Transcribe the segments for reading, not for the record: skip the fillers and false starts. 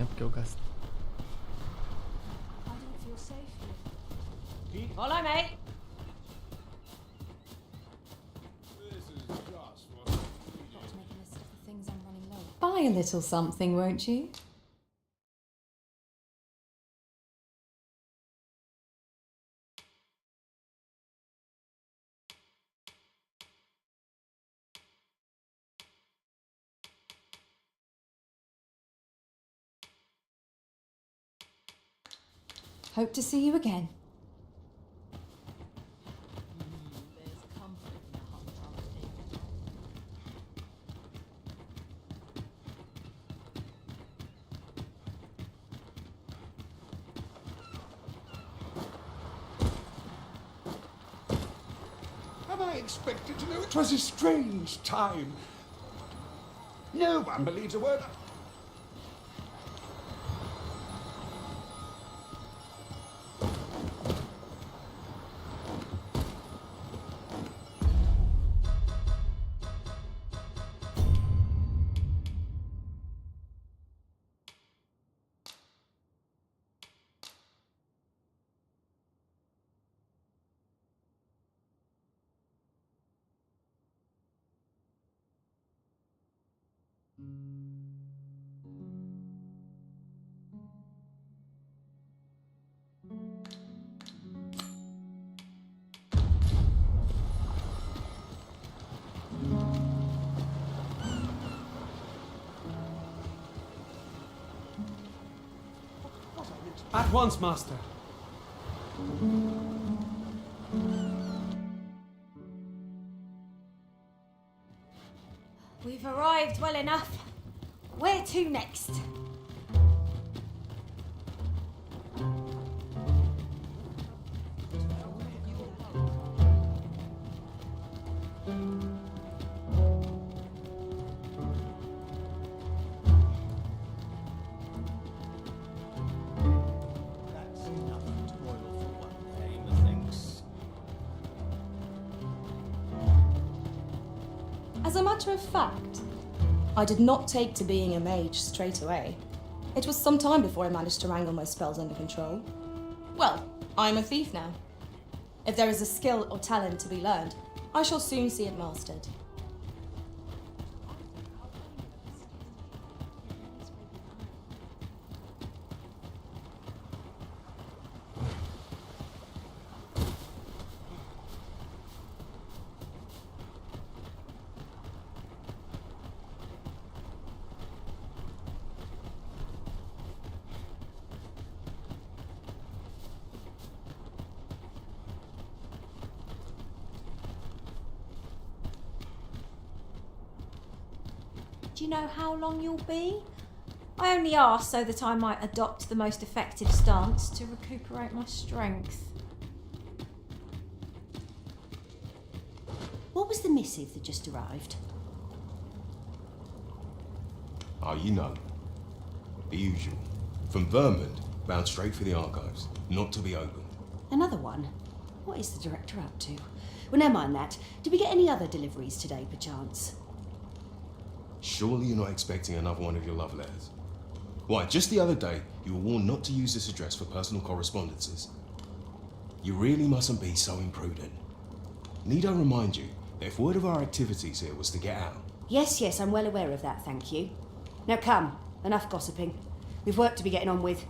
É porque eu gasto. I don't feel safe here. Follow me. Got to make a list of the things I'm running low on. Buy a little something, won't you? Hope to see you again. There's comfort in a humdrum thing. Am I expected to know? It was a strange time. No one believes a word. At once, Master. We've arrived well enough. Where to next? That's enough toil for one day, methinks. As a matter of fact, I did not take to being a mage straight away. It was some time before I managed to wrangle my spells under control. Well, I'm a thief now. If there is a skill or talent to be learned, I shall soon see it mastered. Do you know how long you'll be? I only asked so that I might adopt the most effective stance to recuperate my strength. What was the missive that just arrived? Oh, you know. The usual. From Vermont, bound straight for the archives. Not to be opened. Another one? What is the director up to? Well, never mind that. Did we get any other deliveries today, perchance? Surely you're not expecting another one of your love letters. Why, just the other day, you were warned not to use this address for personal correspondences. You really mustn't be so imprudent. Need I remind you that if word of our activities here was to get out... Yes, I'm well aware of that, thank you. Now come, enough gossiping. We've work to be getting on with.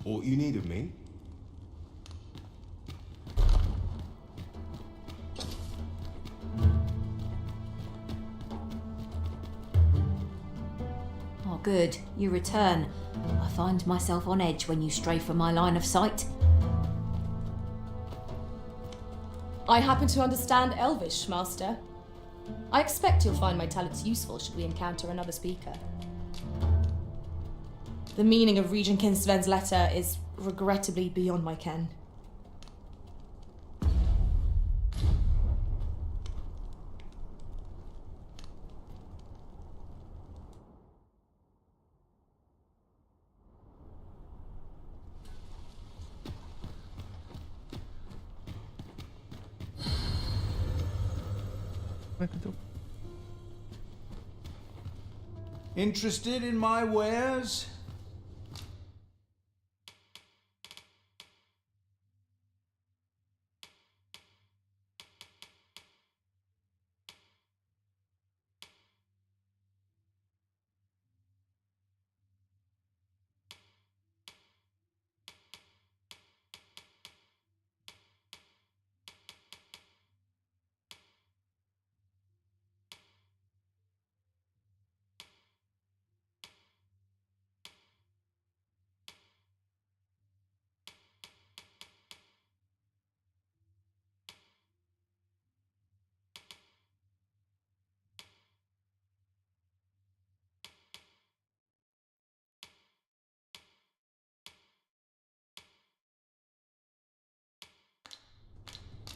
Aught you need of me? Oh, good. You return. I find myself on edge when you stray from my line of sight. I happen to understand Elvish, Master. I expect you'll find my talents useful should we encounter another speaker. The meaning of Regent Kinsven's letter is regrettably beyond my ken. Interested in my wares?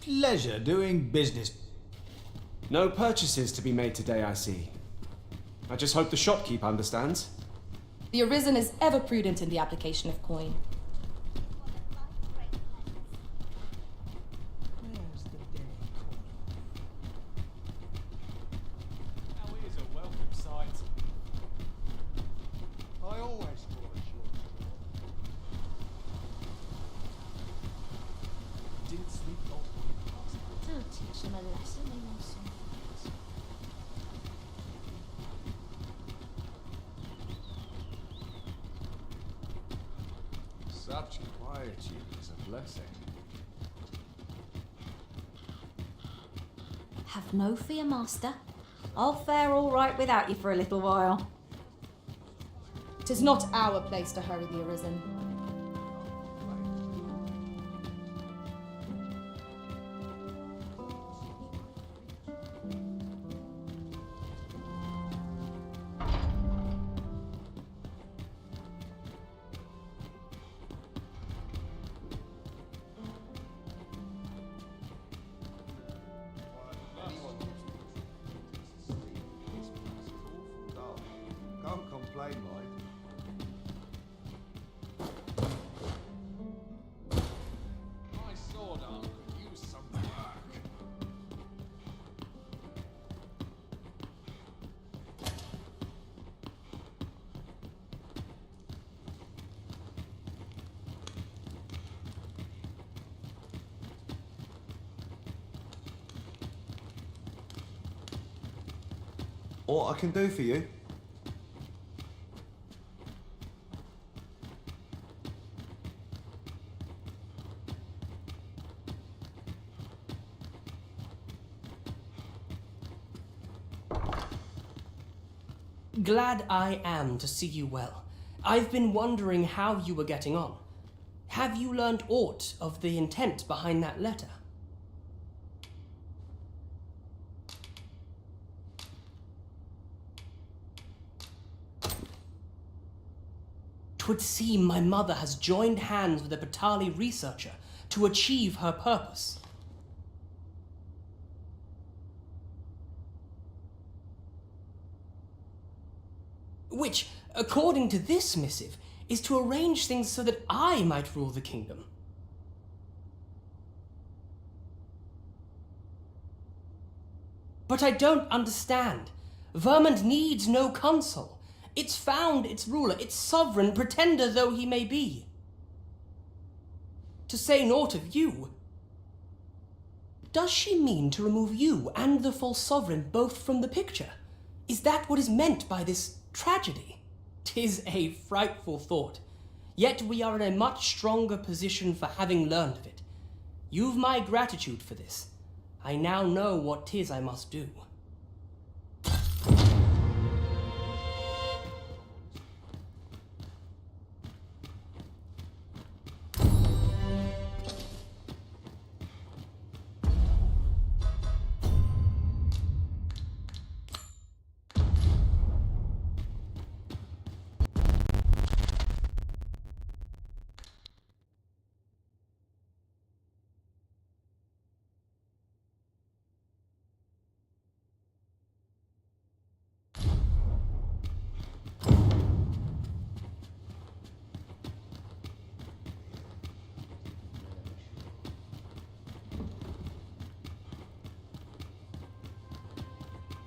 Pleasure doing business. No purchases to be made today, I see. I just hope the shopkeep understands. The Arisen is ever prudent in the application of coin. Now here's a welcome sight. I always thought a short Didn't sleep long last night. To teach them a lesson, they want some. Such quietude is a blessing. Have no fear, Master. I'll fare all right without you for a little while. 'Tis not our place to hurry the Arisen. Can't complain, like. My sword arm could use some work. What I can do for you? Glad I am to see you well. I've been wondering how you were getting on. Have you learned aught of the intent behind that letter? 'Twould seem my mother has joined hands with a Batali researcher to achieve her purpose. Which, according to this missive, is to arrange things so that I might rule the kingdom. But I don't understand. Vermont needs no consul. It's found its ruler, its sovereign, pretender though he may be. To say naught of you. Does she mean to remove you and the false sovereign both from the picture? Is that what is meant by this tragedy? 'Tis a frightful thought. Yet we are in a much stronger position for having learned of it. You've my gratitude for this. I now know what 'tis I must do.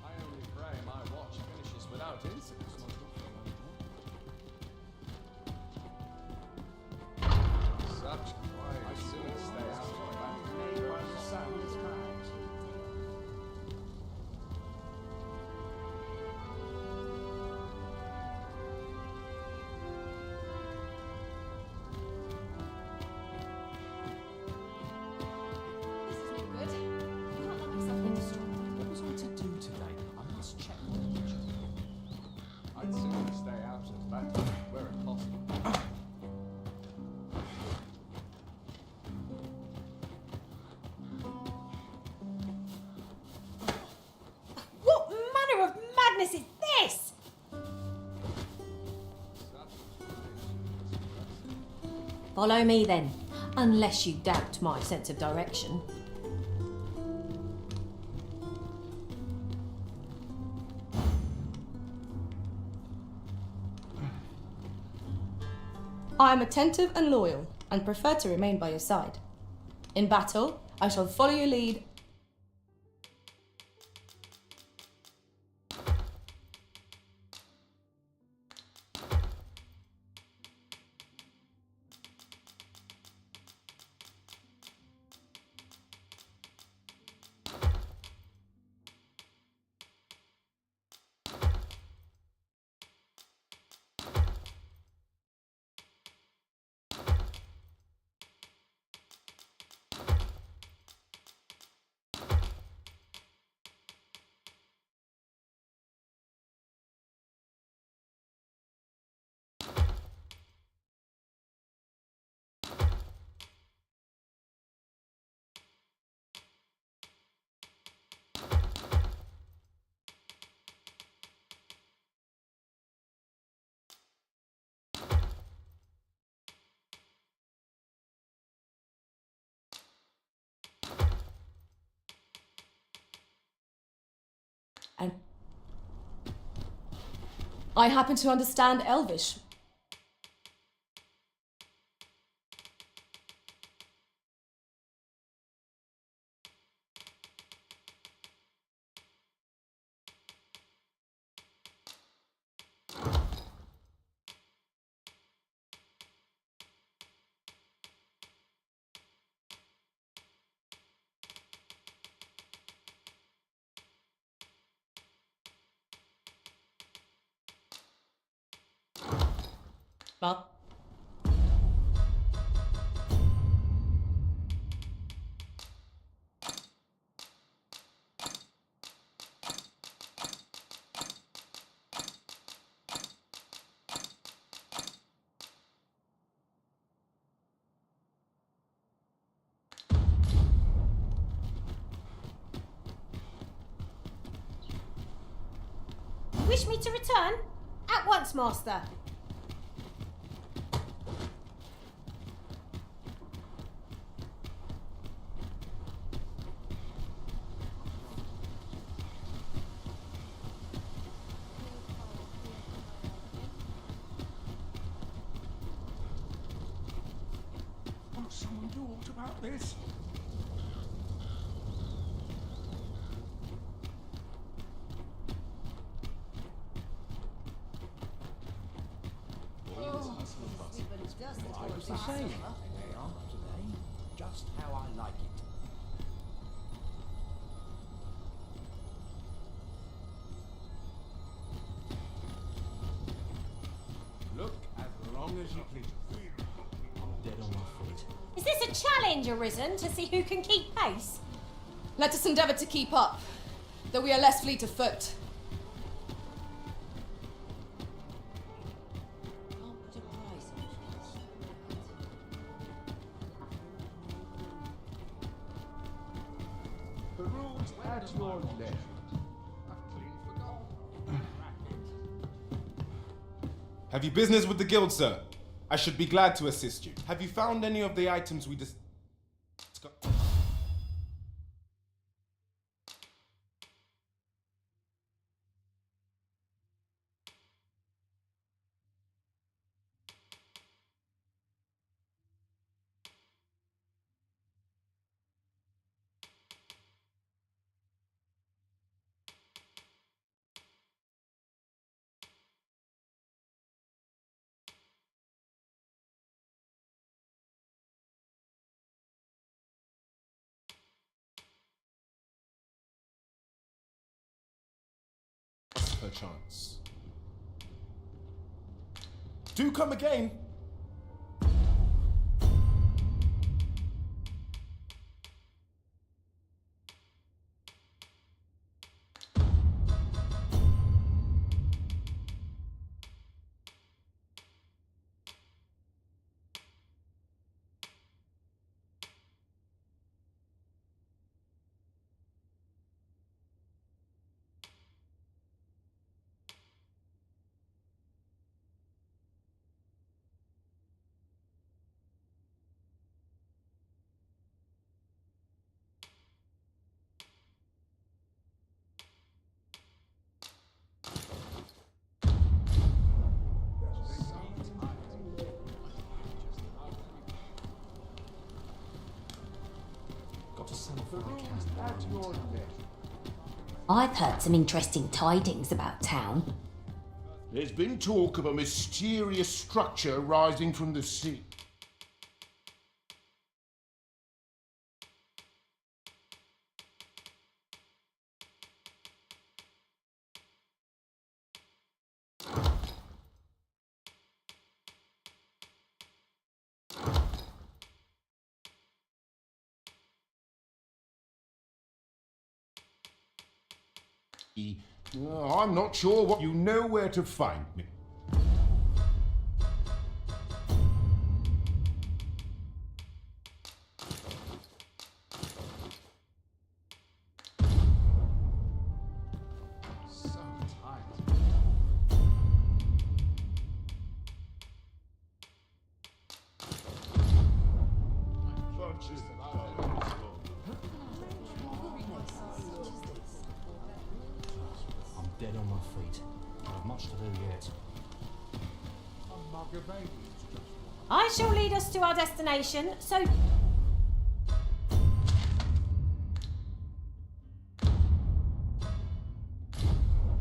I only pray my watch finishes without incident. Such quiet. I soon stay out of that. Sound is cracked. This is no good. Can't let myself get distracted. What was I to do today? I must check the kitchen. I'd sooner stay out of that where it possible. What manner of madness is this? Follow me then, unless you doubt my sense of direction. I am attentive and loyal, and prefer to remain by your side. In battle, I shall follow your lead. And I happen to understand Elvish. Well, Wish me to return? At once, master. Won't someone do aught about this? What's the saying? They are today. Just how I like it. Look as long as you please. I'm dead on my feet. Is this a challenge arisen to see who can keep pace? Let us endeavour to keep up, though we are less fleet of foot. Can't put a price on it. The room's at your left. I've clean forgotten. Have you business with the guild, sir? I should be glad to assist you. Have you found any of the items we discussed? Perchance. Do come again. At your left. I've heard some interesting tidings about town. There's been talk of a mysterious structure rising from the sea. I'm not sure what you know where to find me. So tight. I'm dead on my feet. I have much to do yet. I shall lead us to our destination, so...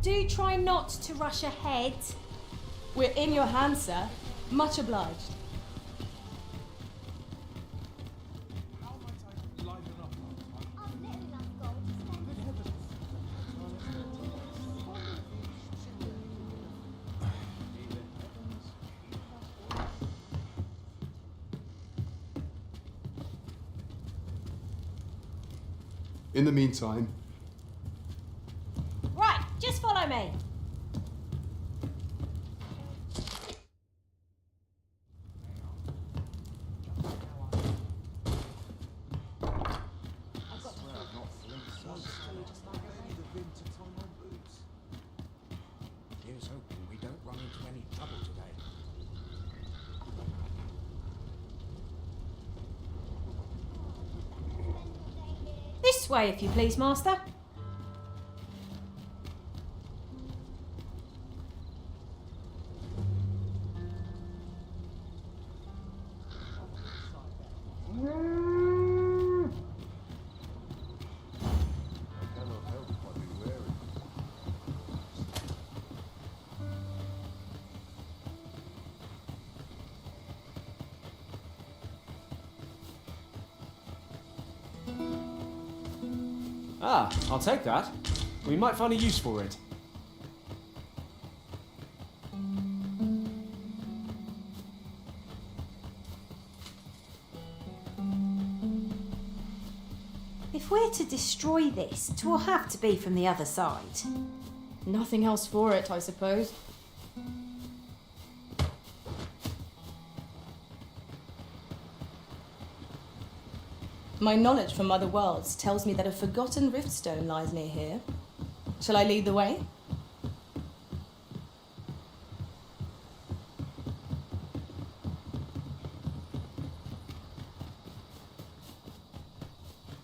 Do try not to rush ahead. We're in your hands, sir. Much obliged. In the meantime, Right, just follow me. Here's hoping we don't run into any trouble today. This way, if you please, master. Ah, I'll take that. We might find a use for it. If we're to destroy this, it will have to be from the other side. Nothing else for it, I suppose. My knowledge from other worlds tells me that a forgotten riftstone lies near here. Shall I lead the way?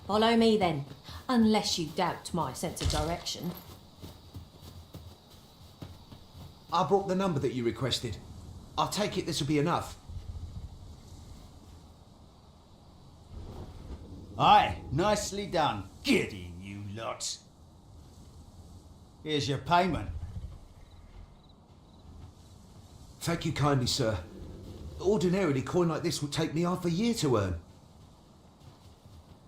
Follow me then, unless you doubt my sense of direction. I brought the number that you requested. I'll take it this will be enough. Aye, nicely done. Get in, you lot. Here's your payment. Thank you kindly, sir. Ordinarily, coin like this would take me half a year to earn.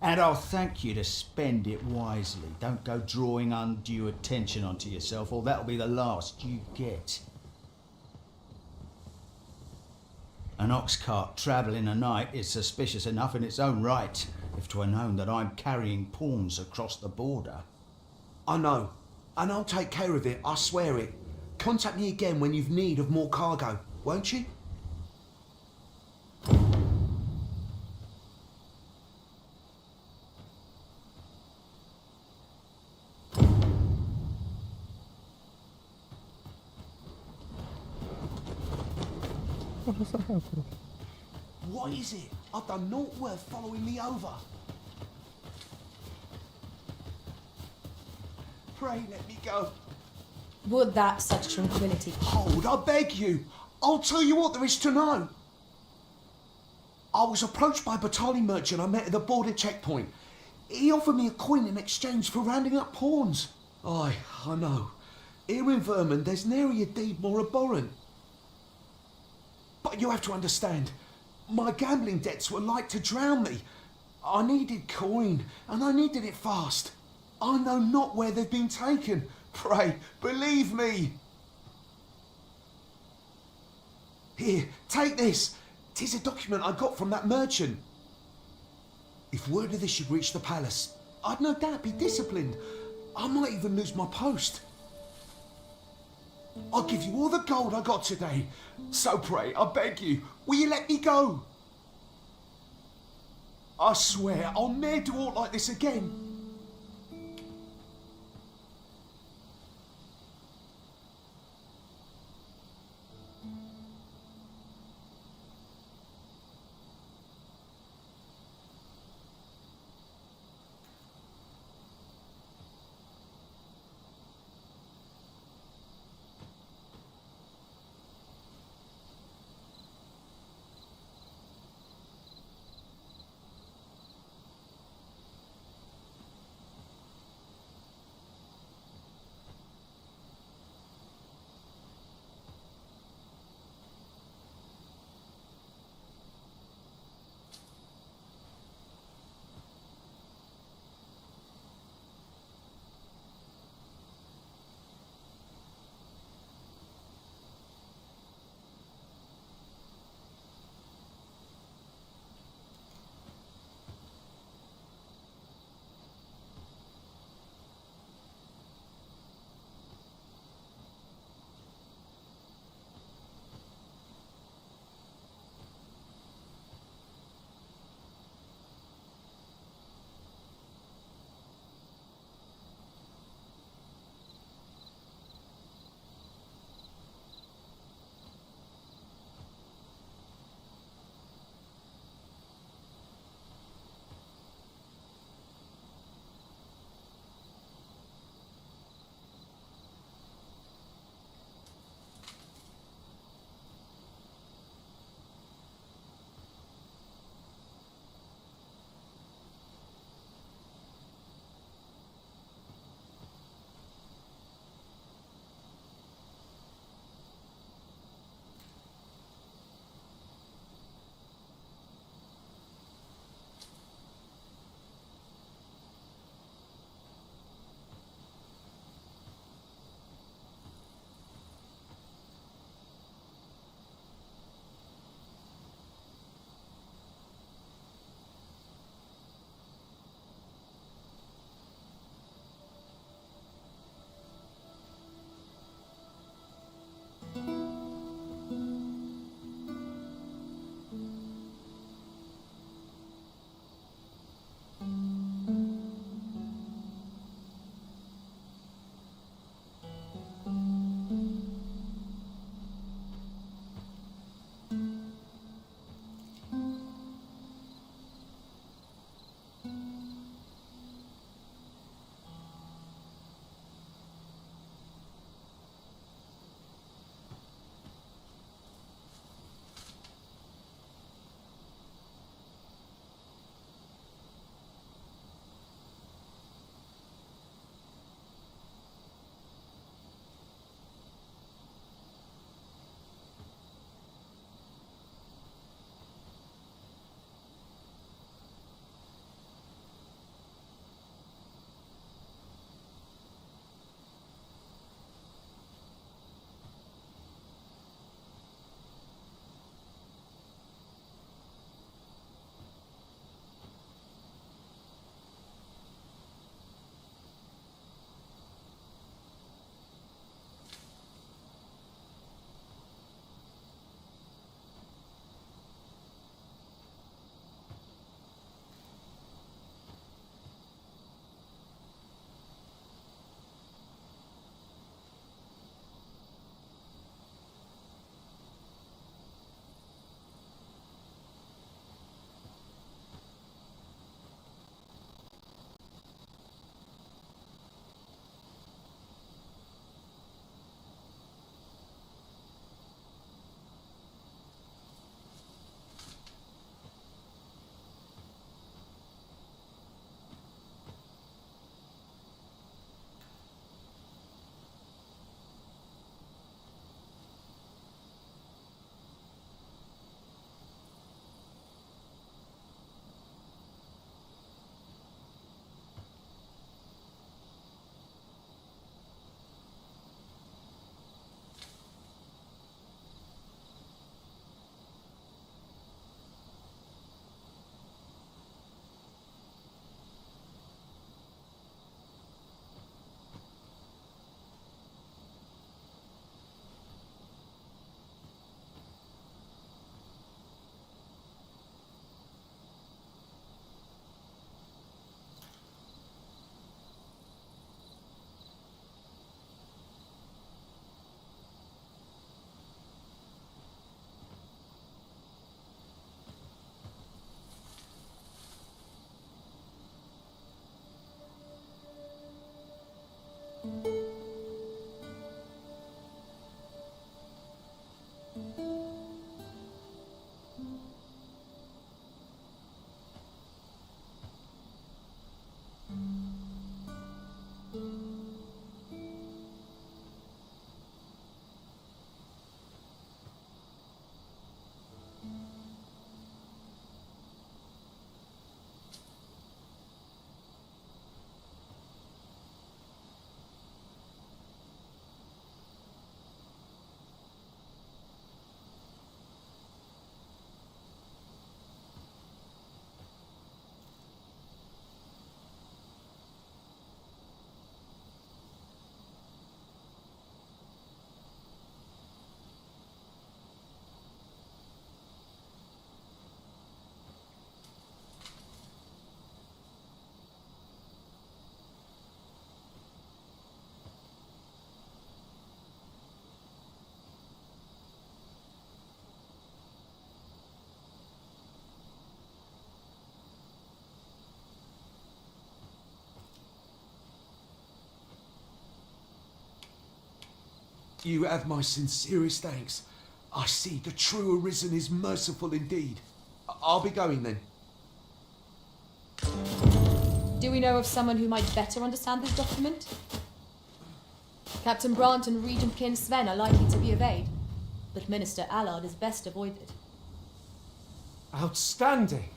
And I'll thank you to spend it wisely. Don't go drawing undue attention onto yourself, or that'll be the last you get. An ox cart travelling a night is suspicious enough in its own right, if 'twere known that I'm carrying pawns across the border. I know, and I'll take care of it, I swear it. Contact me again when you've need of more cargo, won't you? What is it? I've done naught worth following me over. Pray let me go. Would that such tranquility? Hold, I beg you. I'll tell you what there is to know. I was approached by a battalion merchant I met at the border checkpoint. He offered me a coin in exchange for rounding up pawns. Aye, I know. Here in Vermont, there's nary a deed more abhorrent. But you have to understand, my gambling debts were like to drown me. I needed coin, and I needed it fast. I know not where they've been taken. Pray, believe me. Here, take this. 'Tis a document I got from that merchant. If word of this should reach the palace, I'd no doubt be disciplined. I might even lose my post. I'll give you all the gold I got today. So pray, I beg you, will you let me go? I swear I'll ne'er do aught like this again. You have my sincerest thanks. I see the true Arisen is merciful indeed. I'll be going then. Do we know of someone who might better understand this document? Captain Brant and Regent Kin Sven are likely to be of aid, but Minister Allard is best avoided. Outstanding!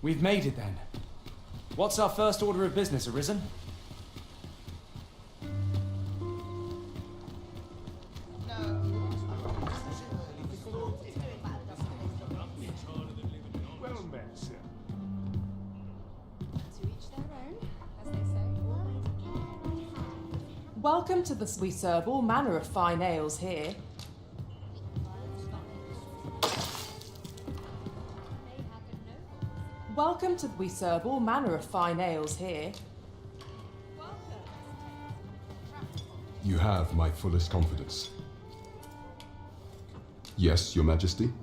We've made it then. What's our first order of business, Arisen? Well met, sir. Welcome to this. We serve all manner of fine ales here. Welcome to. We serve all manner of fine ales here. You have my fullest confidence. Yes, Your Majesty?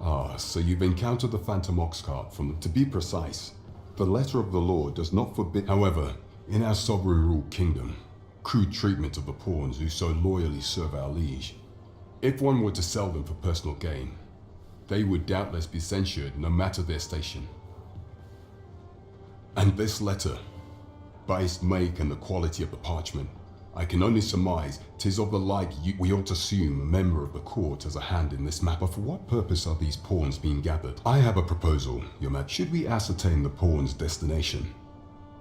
Ah, so you've encountered the Phantom Ox cart from... To be precise, the letter of the law does not forbid... However, in our sovereign-ruled kingdom, crude treatment of the pawns who so loyally serve our liege. If one were to sell them for personal gain, they would doubtless be censured no matter their station. And this letter, by its make and the quality of the parchment, I can only surmise 'tis of the like we ought to assume a member of the court has a hand in this matter. But for what purpose are these pawns being gathered? I have a proposal, Your Majesty. Should we ascertain the pawn's destination?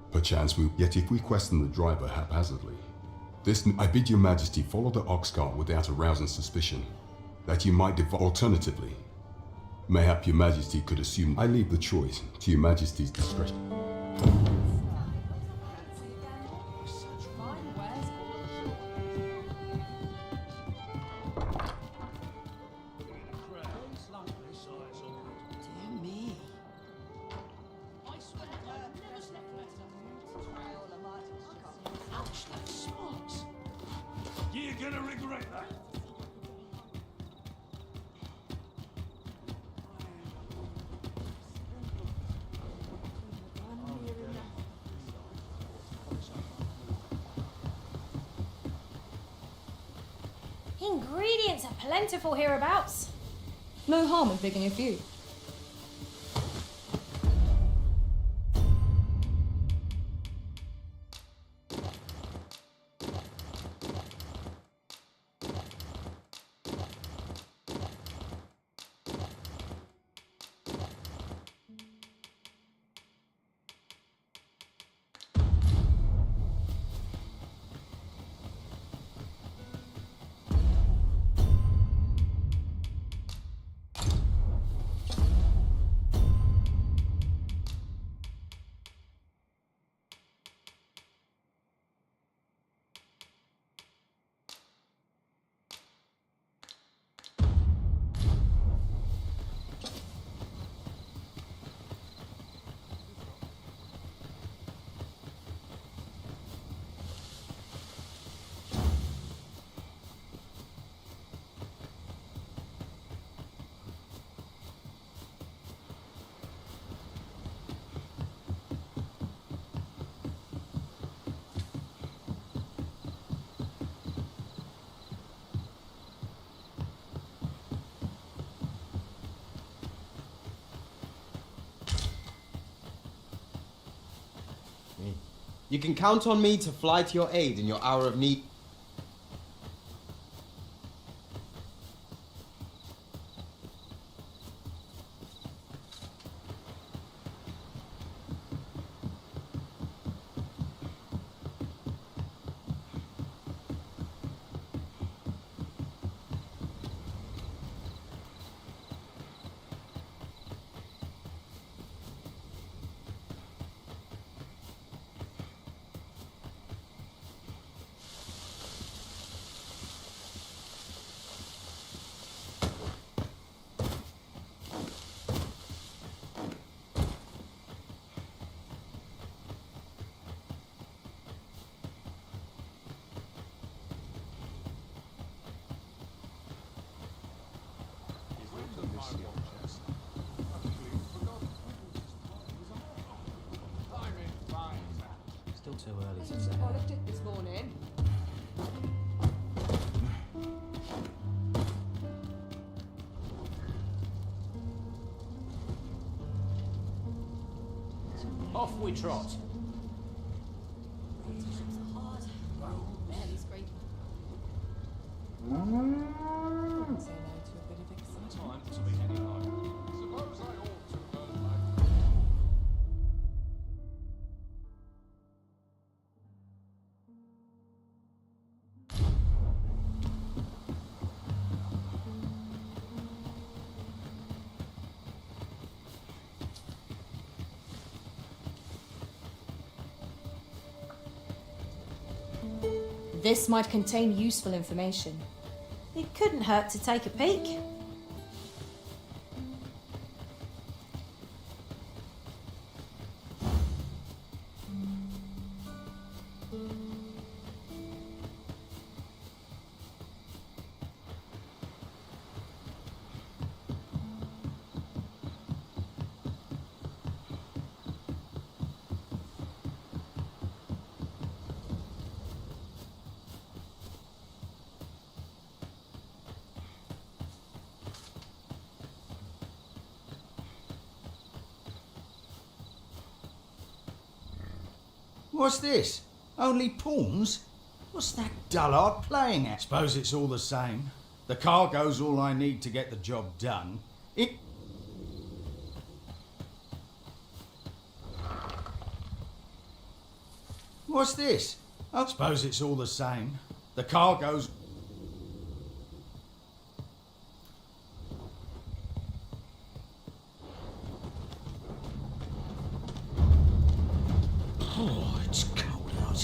Perchance yet if we question the driver haphazardly. I bid Your Majesty follow the ox cart without arousing suspicion, that you might alternatively. Mayhap Your Majesty could assume. I leave the choice to Your Majesty's discretion. You're gonna regret that. Ingredients are plentiful hereabouts. No harm in picking a few. You can count on me to fly to your aid in your hour of need. too early to say. I left it this morning. Off we trot. Barely scraping. Wouldn't say no to a bit of excitement. Time to be any like. Suppose I ought to earn my. This might contain useful information. It couldn't hurt to take a peek. What's this? Only pawns? What's that dullard playing at? Suppose it's all the same. The cargo's all I need to get the job done. What's this? I suppose it's all the same. The cargo's... Oh, it's cold out.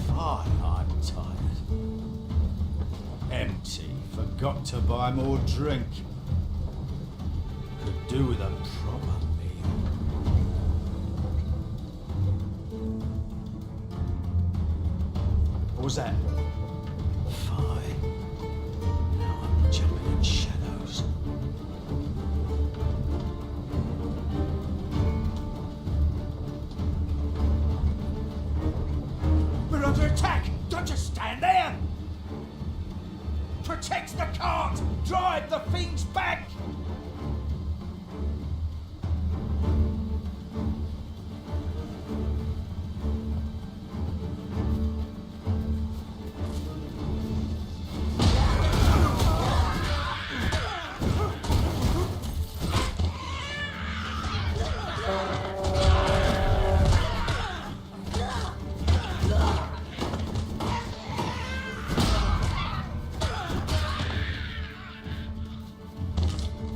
Fine, I'm tired. Empty. Forgot to buy more drink. Could do with a proper meal. What was that? Fine. Now I'm jumping in shadows. We're under attack! Don't just stand there! Protect the cart! Drive the fiends back!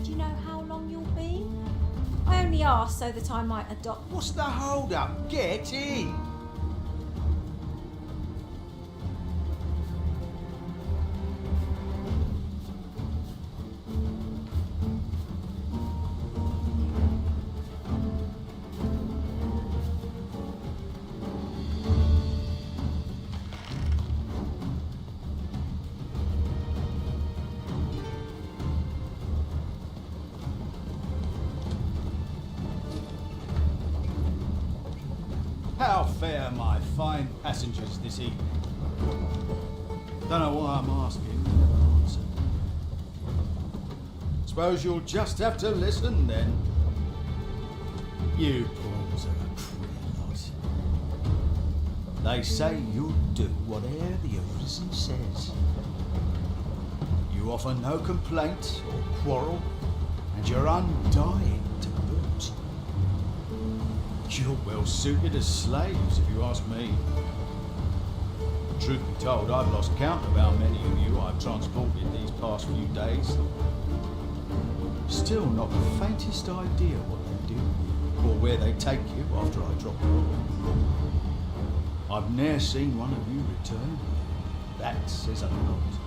Do you know how long you'll be? I only asked so that I might adopt. What's the hold up? Get in! How fare my fine passengers this evening? Don't know why I'm asking. Never answer. Suppose you'll just have to listen then. You pawns are a queer lot. They say you'll do whatever the Arisen says. You offer no complaint or quarrel, and you're undying to boot. You're well suited as slaves, if you ask me. Truth be told, I've lost count of how many of you I've transported these past few days. Still not the faintest idea what they do or where they take you after I drop you off. I've ne'er seen one of you return. That says a lot.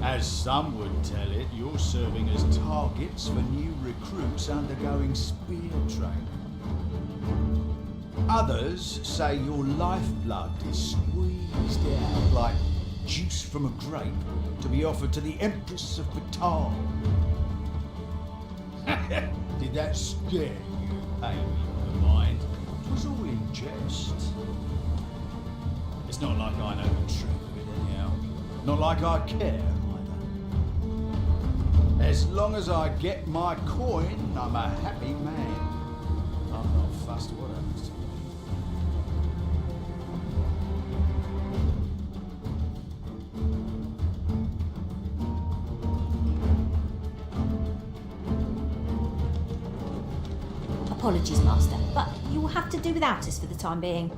As some would tell it, you're serving as targets for new recruits undergoing spear training. Others say your lifeblood is squeezed out like juice from a grape to be offered to the Empress of Bataan. Did that scare you, Amy, of mine? It was all in jest. It's not like I know the truth of it anyhow. Not like I care, either. As long as I get my coin, I'm a happy man. I'm not fussed what happens to me. Apologies, Master, but you will have to do without us for the time being.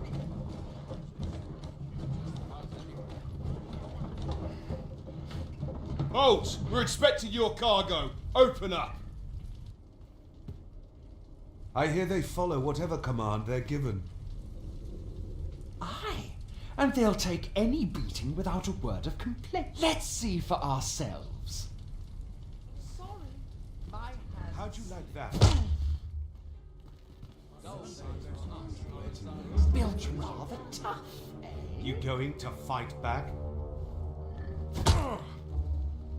Halt! We're expecting your cargo. Open up. I hear they follow whatever command they're given. Aye, and they'll take any beating without a word of complaint. Let's see for ourselves. Sorry, my hands. How'd you like that? Built rather tough, eh? You going to fight back?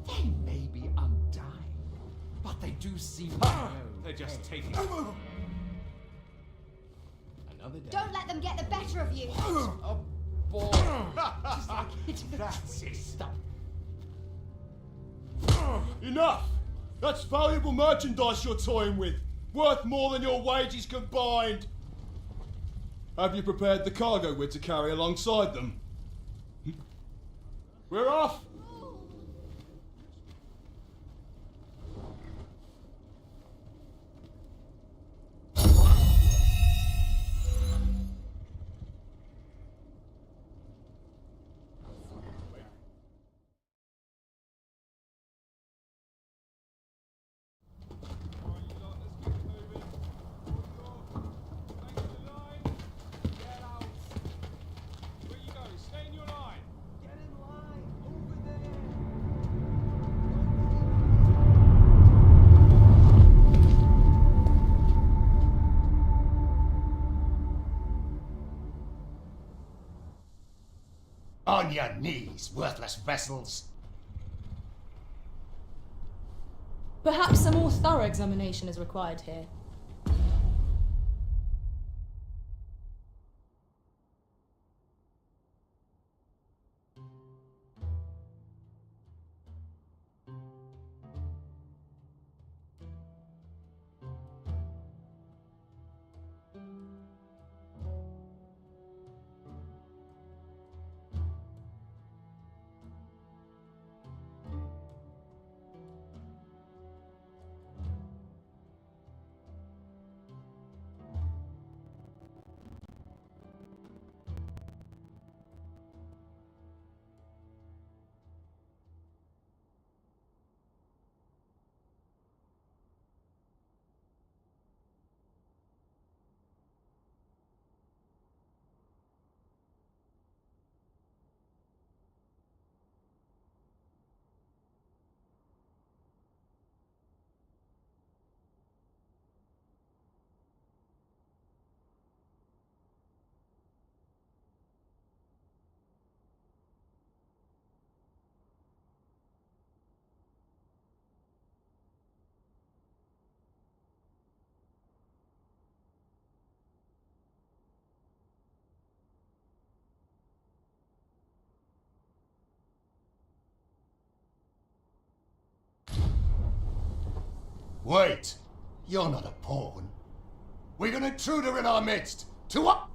They may be undying, but they do seem to know. They're just taking Another day. Don't let them get the better of you. Oh, boy. It's like hitting a transistor. Enough! That's valuable merchandise you're toying with. Worth more than your wages combined. Have you prepared the cargo we're to carry alongside them? We're off! On your knees, worthless vessels. Perhaps a more thorough examination is required here. Wait, you're not a pawn. We've got an intruder in our midst. To what?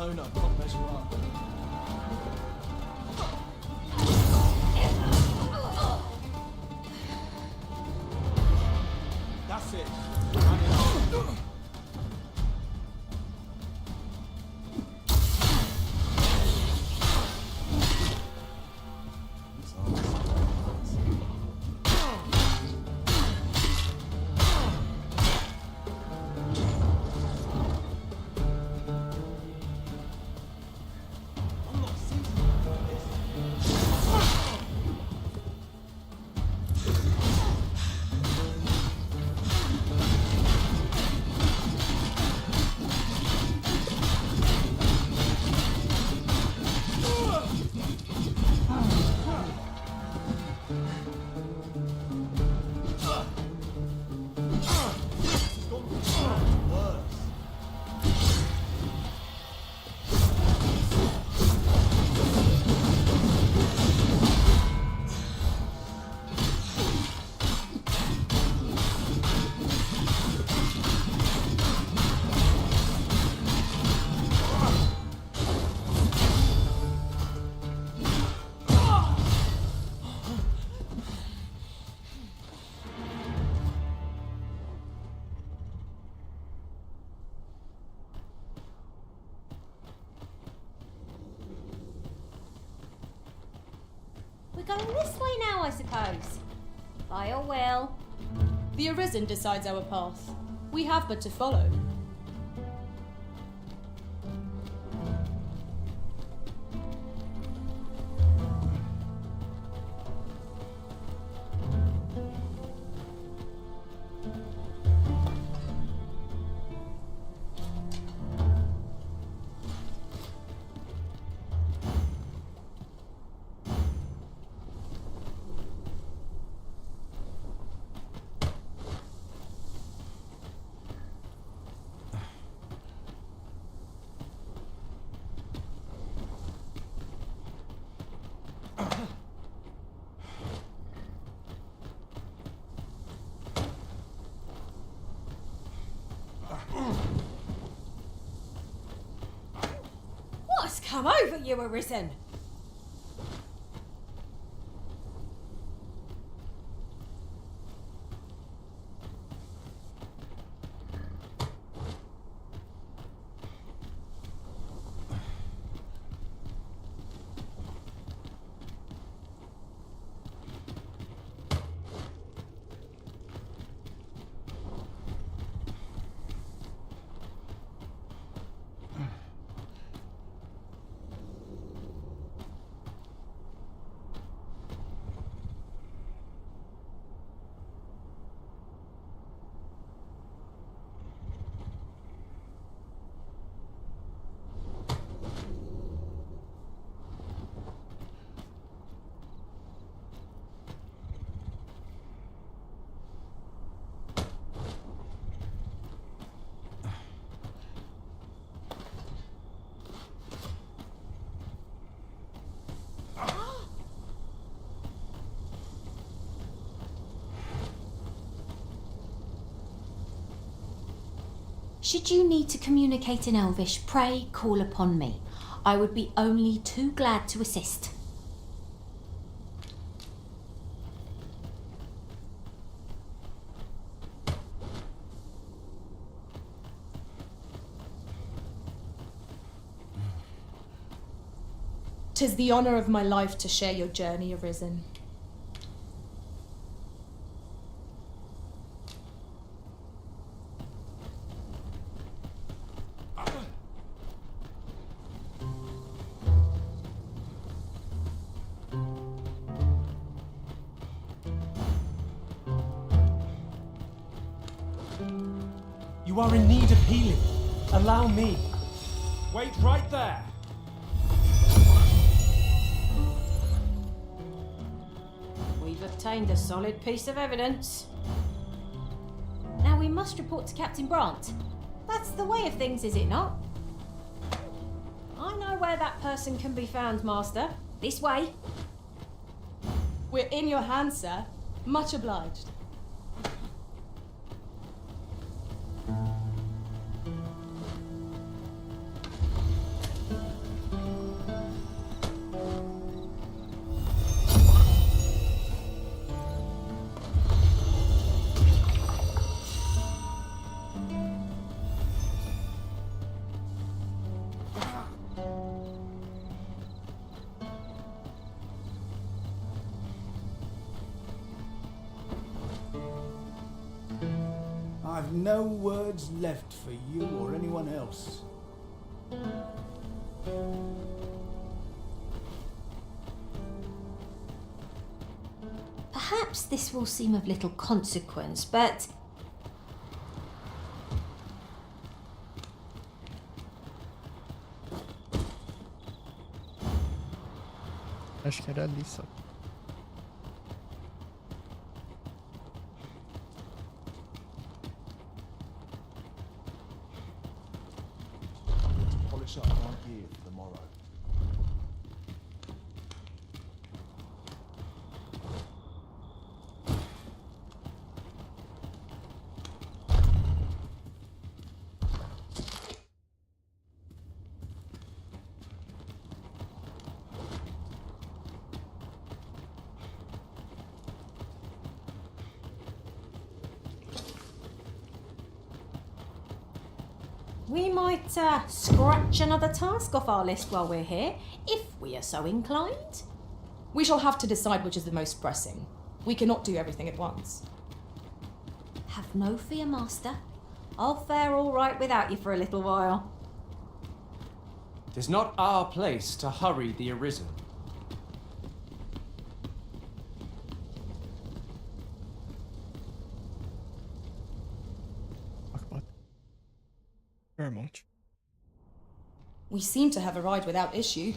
No, can't measure up. That's it. We're going this way now, I suppose. By your will. The Arisen decides our path. We have but to follow. What's come over you, Arisen? Should you need to communicate in Elvish, pray call upon me. I would be only too glad to assist. "'Tis the honour of my life to share your journey, Arisen. You are in need of healing. Allow me. Wait right there. We've obtained a solid piece of evidence. Now we must report to Captain Brandt. That's the way of things, is it not? I know where that person can be found, Master. This way. We're in your hands, sir. Much obliged. have no words left for you or anyone else. Perhaps this will seem of little consequence, but Acho que era ali só. Polish up my gear for the morrow. We might scratch another task off our list while we're here, if we are so inclined. We shall have to decide which is the most pressing. We cannot do everything at once. Have no fear, Master. I'll fare all right without you for a little while. 'Tis not our place to hurry the Arisen. Paramount. We seem to have arrived without issue.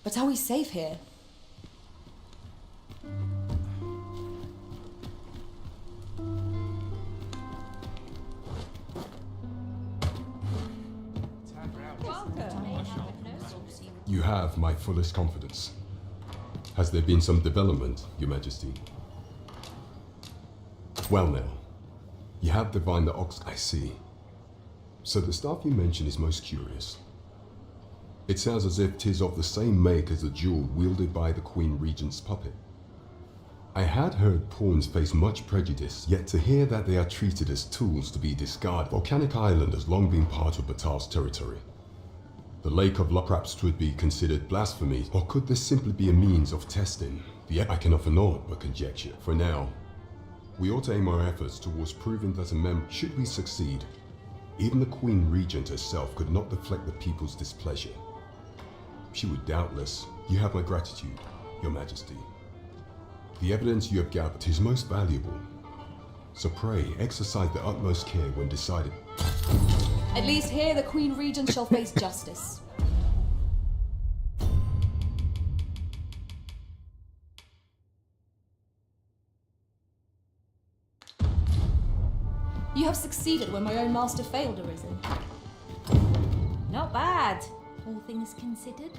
But are we safe here? You have my fullest confidence. Has there been some development, Your Majesty? Well now, you have divined the ox, I see. So the staff you mentioned is most curious. It sounds as if 'tis of the same make as the jewel wielded by the Queen Regent's puppet. I had heard pawns face much prejudice, yet to hear that they are treated as tools to be discarded. Volcanic Island has long been part of Batal's territory. The Lake of Luck perhaps would be considered blasphemy, or could this simply be a means of testing? Yet I can offer naught but conjecture. For now, we ought to aim our efforts towards proving that a member, should we succeed, even the Queen Regent herself could not deflect the people's displeasure. She would doubtless. You have my gratitude, Your Majesty. The evidence you have gathered is most valuable. So pray, exercise the utmost care when deciding. At least here the Queen Regent shall face justice. You have succeeded when my own master failed, Arisen. Not bad, all things considered.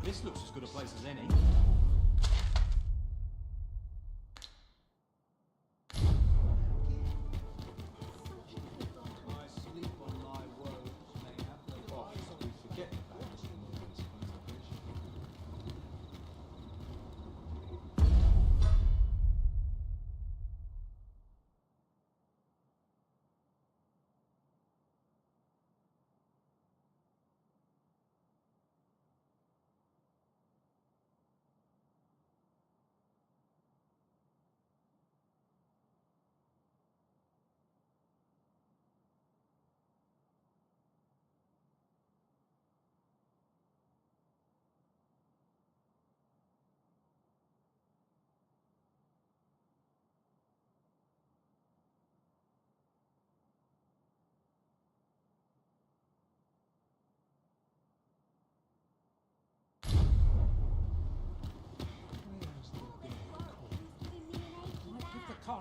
This looks as good a place as any.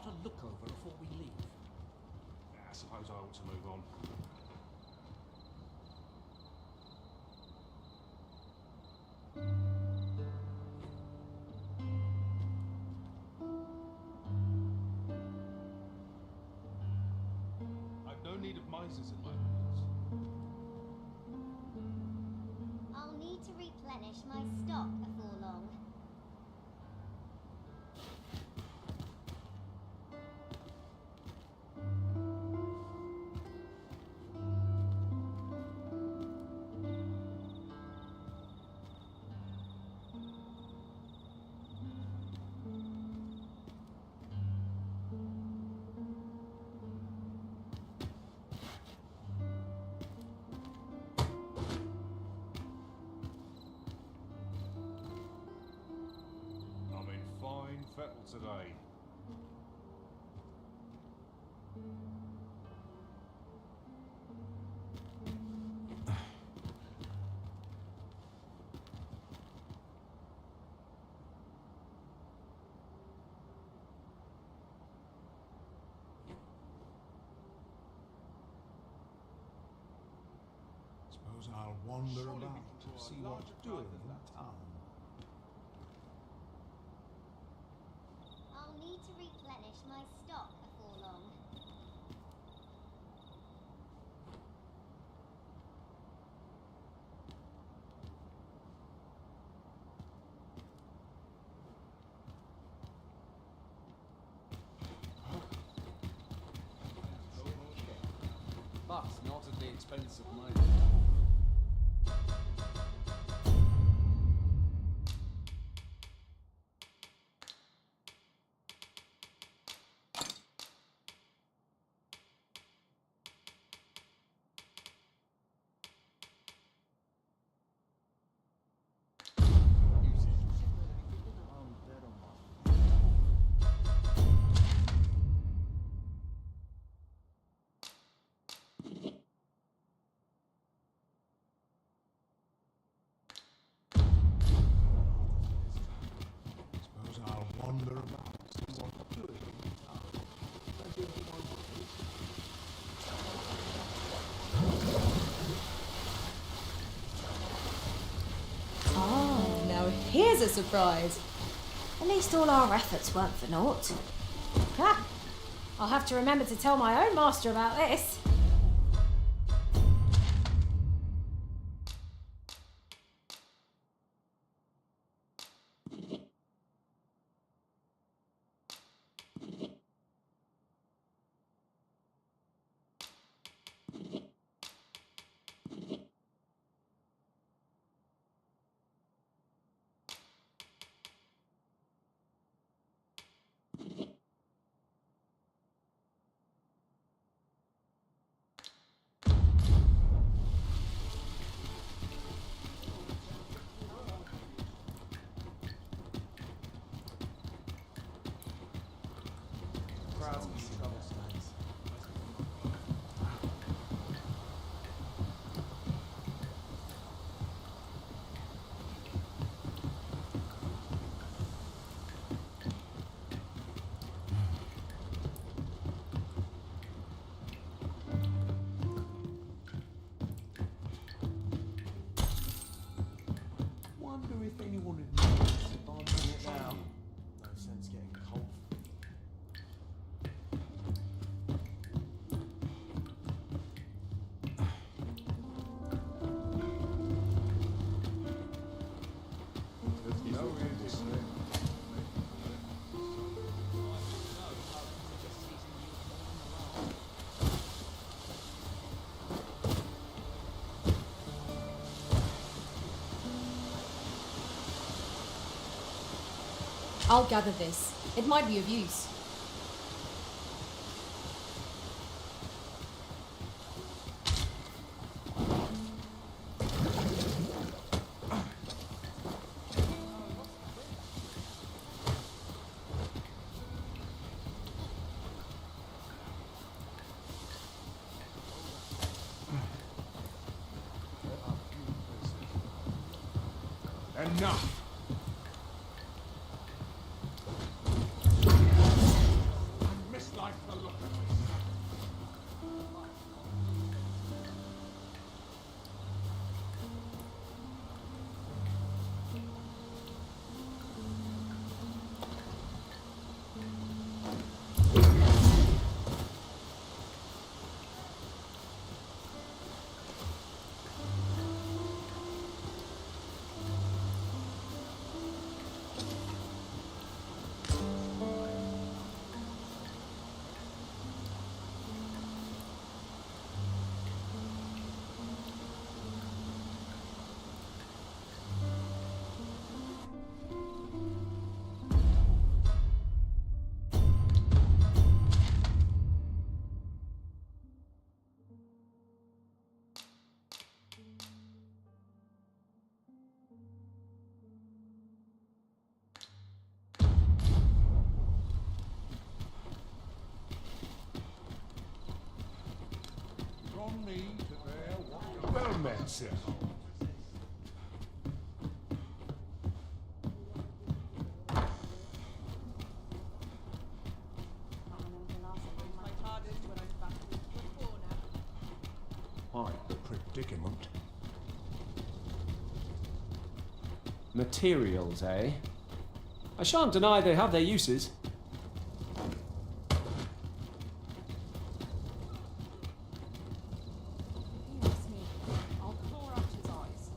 a look over before we leave? I suppose I ought to move on. I've no need of misers in my halls. I'll need to replenish my stock before long. I'm in fine fettle today. Suppose I'll wander about, see what's doing in town. I'll need to replenish my stock before long. But not at the expense of my... Suppose I'll wander about, see what's doing in town. Ah, now here's a surprise. At least all our efforts weren't for naught. Ha! I'll have to remember to tell my own master about this. Wonder if anyone would notice if I'm in it now. No sense getting cold. I'll gather this. It might be of use. Enough! From me to bear what well met, sir. Quite the predicament. Materials, eh? I shan't deny they have their uses. I'll claw out his eyes.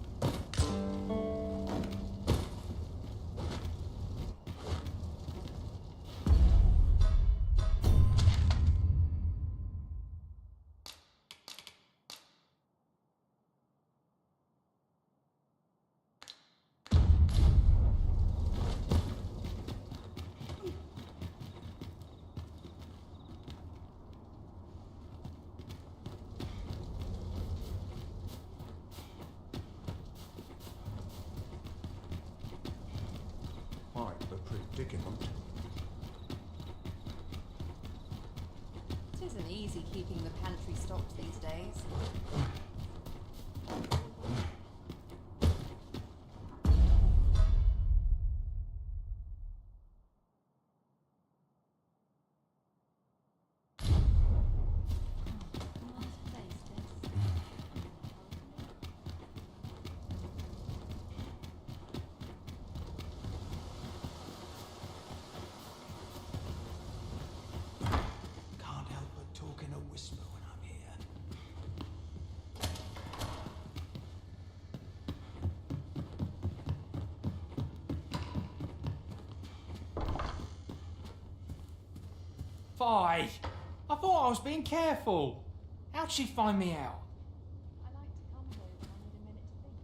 Quite the predicament. It isn't easy keeping the pantry stocked these days. Can't help but talk in a whisper when I'm here. Fi! I thought I was being careful. How'd she find me out? I like to come here when I need a minute to think.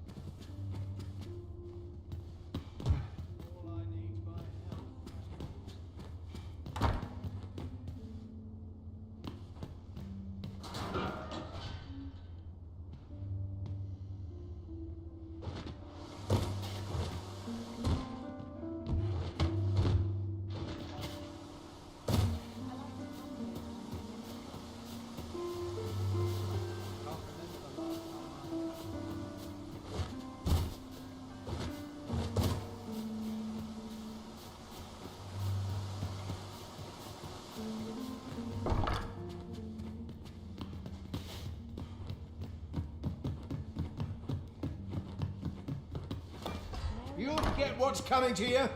You'll get what's coming to you.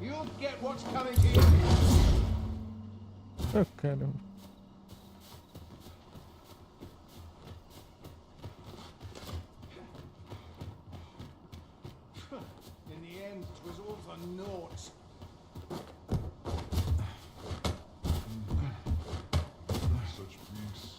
You'll get what's coming to you. Oh, caramba. In the end, it was all for naught. Such peace.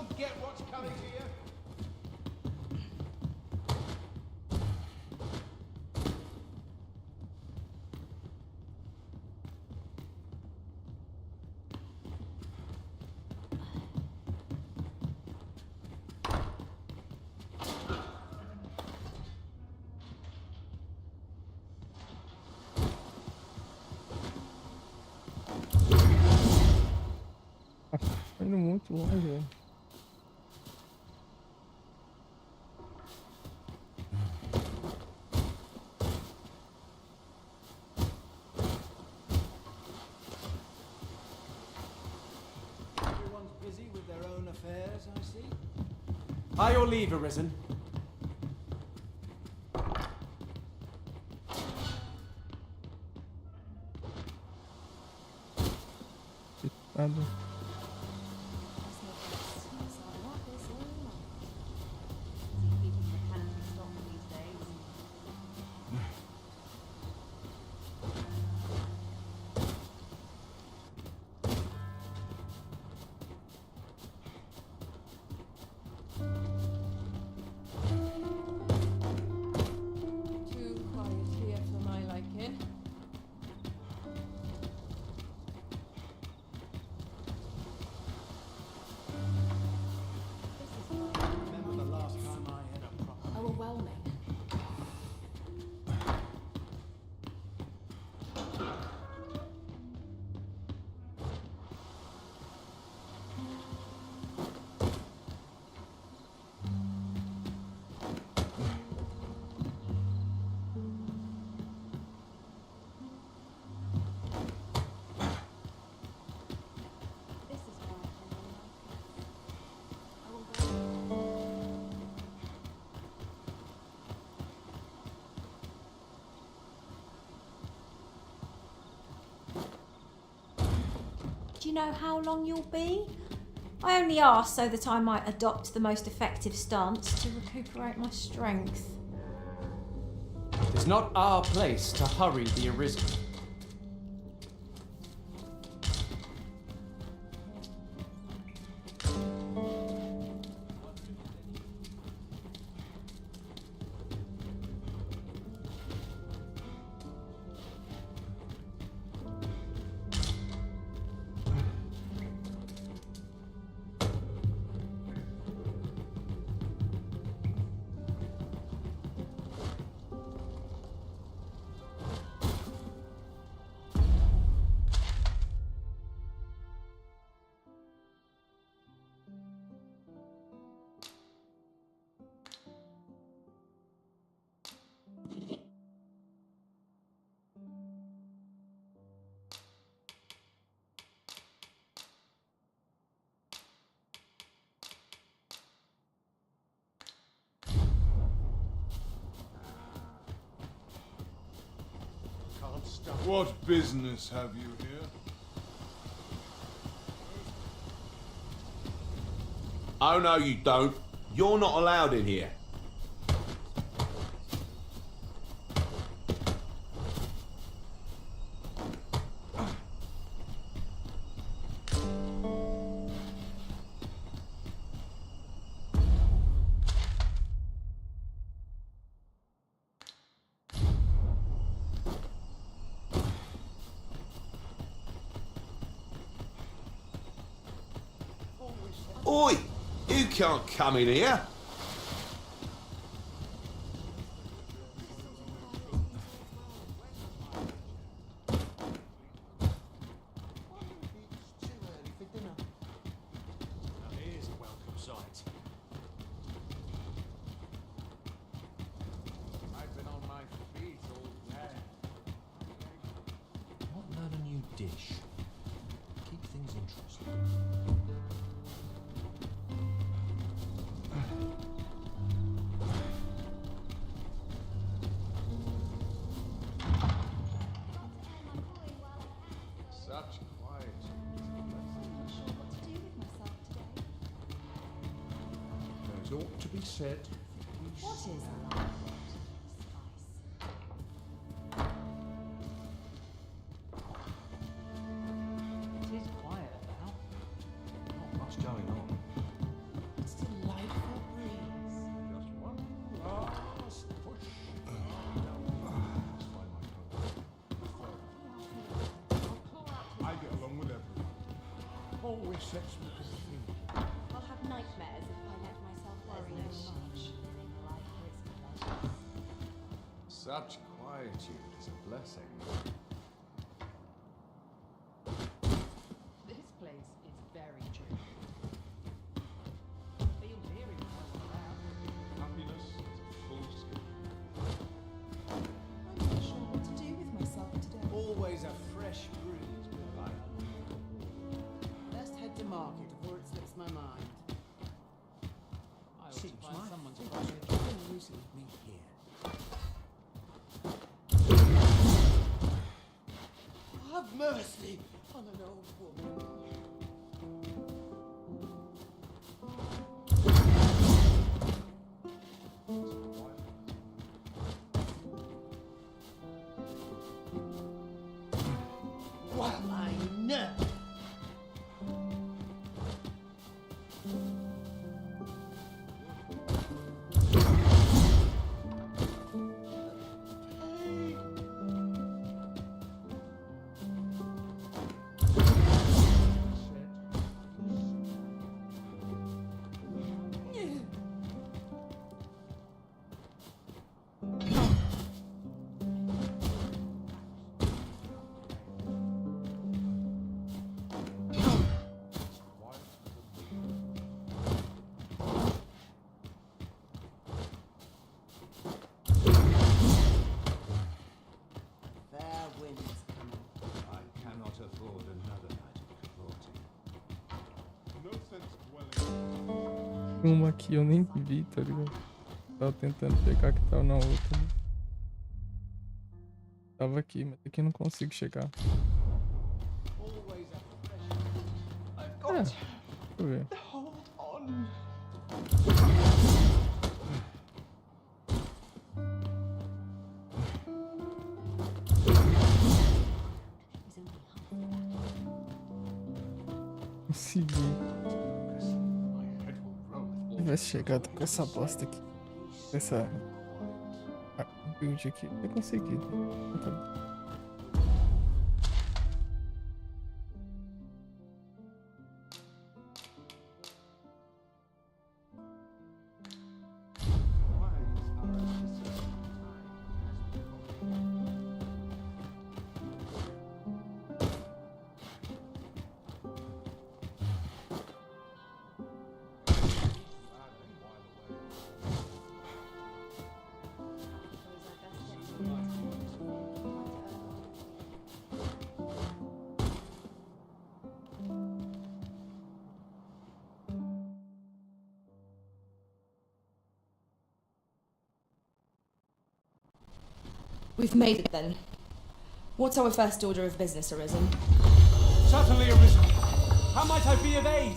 forget what's coming to you? Tá indo muito longe, velho. Everyone's busy with their own affairs, I see. By your leave, Arisen. Nada. Keeping the pantry stocked these days. Too quiet here for my liking. Remember the last time I had a proper... Overwhelming. This is why I will go. Do you know how long you'll be? I only asked so that I might adopt the most effective stance to recuperate my strength. It is not our place to hurry the Arisen. What business have you here? Oh, no, you don't. You're not allowed in here. Oi! You can't come in here. Here's a welcome sight. I've been on my feet all day. Might learn a new dish. Keep things interesting. Such quiet. Not sure what to do with myself today. There's ought to be said. What is a life? It is quiet about. Not much going on. always sets me to think. I'll have nightmares if I let myself worry too much. Such quietude is a blessing. This place is very true. Feels eerie when I was out. Happiness is a full scope. I'm not sure what to do with myself today. Always a fresh breeze, like. Best head to market before it slips my mind. I ought Seems to find my someone to fingers run with. always lead me here. Have mercy on an old woman. Well, I know. Fair winds coming. I cannot afford another night of cavorting. No sense dwelling. Tem uma aqui eu nem vi, tá ligado? Tava tentando pegar que tava na outra. Né? Tava aqui, mas aqui eu não consigo chegar. Always a fresh. I've É, got deixa eu ver. to hold on. Consegui. Tivesse chegado com essa bosta aqui. Essa build aqui. Eu consegui. Tá. We've made it then. What's our first order of business, Arisen? Certainly, Arisen. How might I be of aid?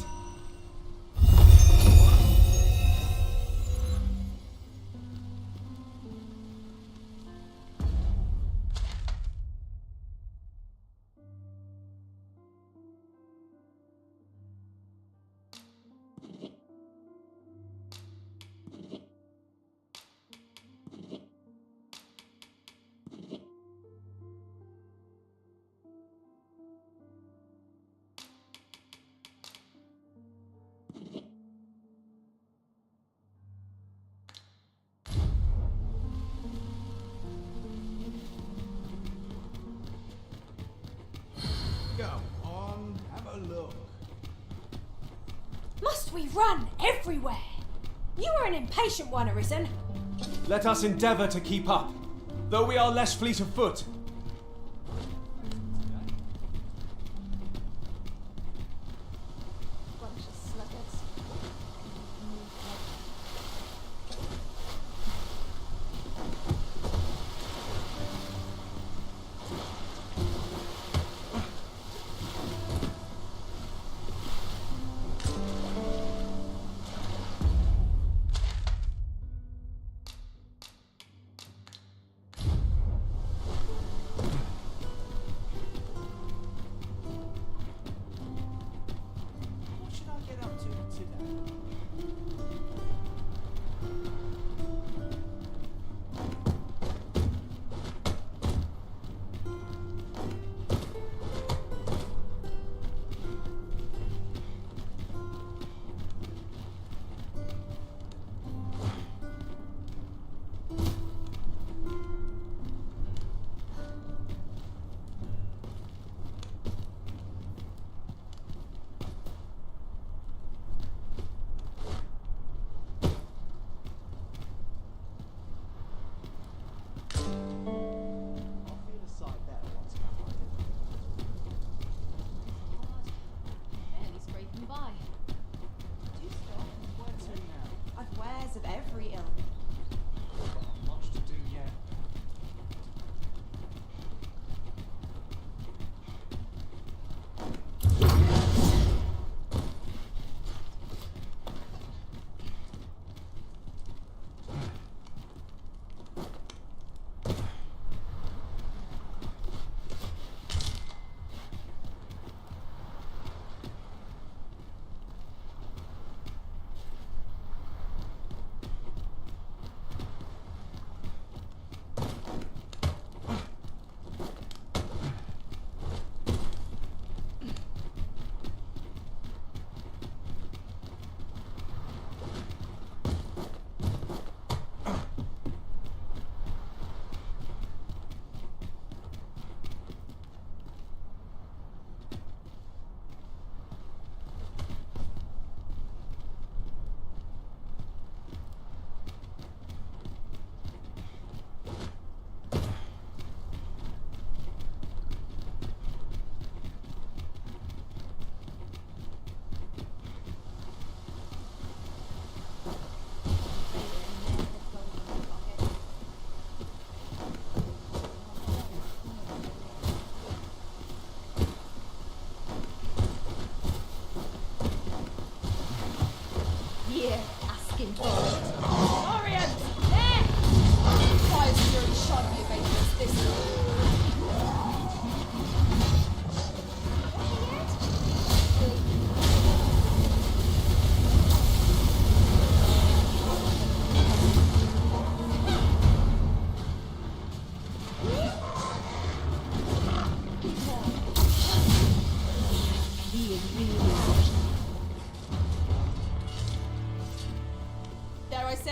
Come on, have a look. Must we run everywhere? You are an impatient one, Arisen. Let us endeavour to keep up, though we are less fleet of foot. Bunch of sluggards.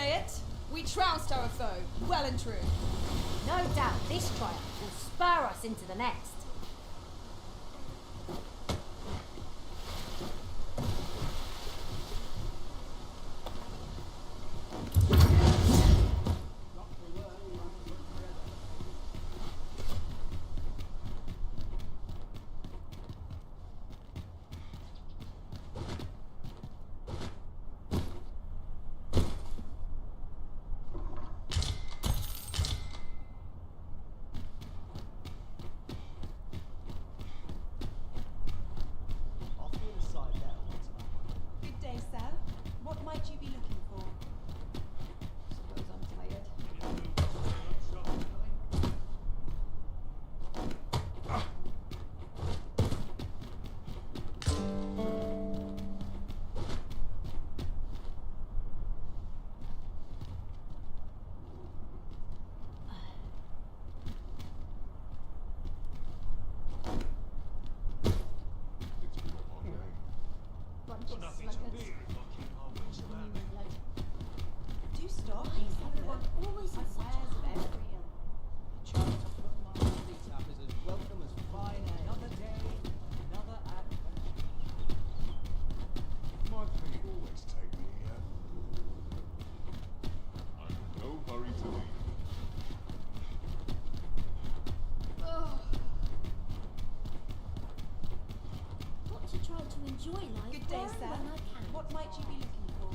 say it. We trounced our foe, well and true. No doubt this triumph will spur us into the next. Good day, sir. What might you be looking for? Suppose I'm tired. Do stop. Everyone always swears of every ill. My feet always take me here. I'm in no hurry to leave. Got to try to enjoy life. Good day, sir. when I can. What might you be looking for?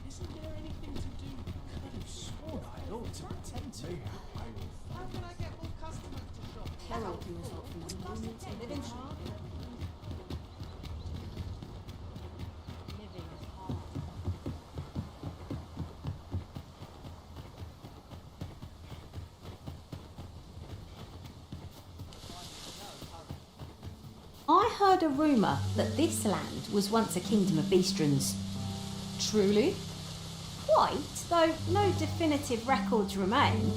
Isn't there anything to do? I could have sworn I ought to attend to. How can I get more customers to shop? Harold was not from the unity. Living hard. Living is hard. I heard a rumour that this land was once a kingdom of Beastrons. Truly? Quite, though no definitive records remain.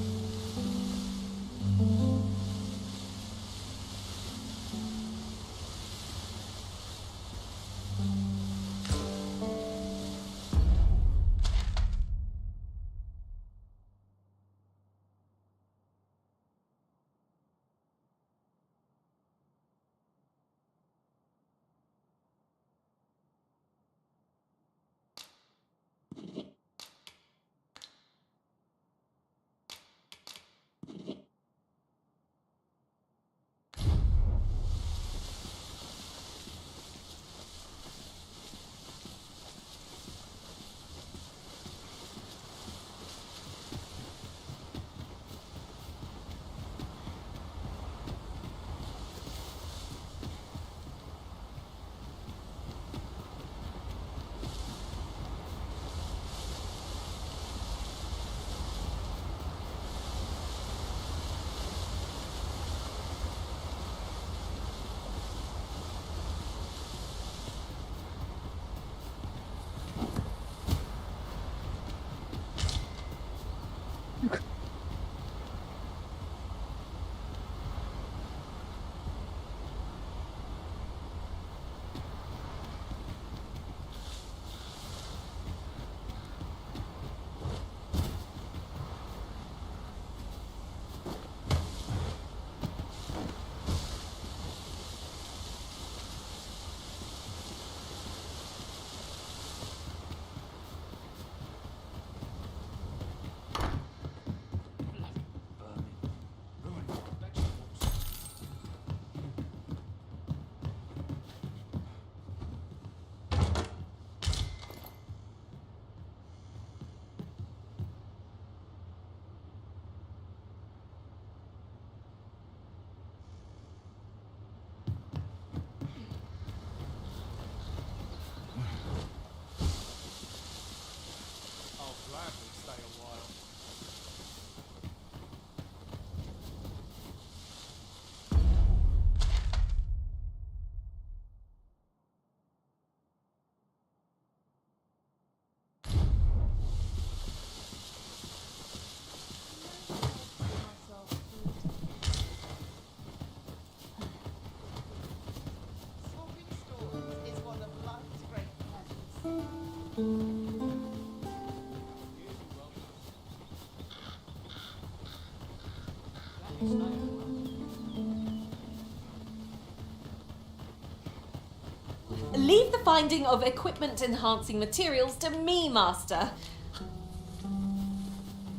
Leave the finding of equipment-enhancing materials to me, Master.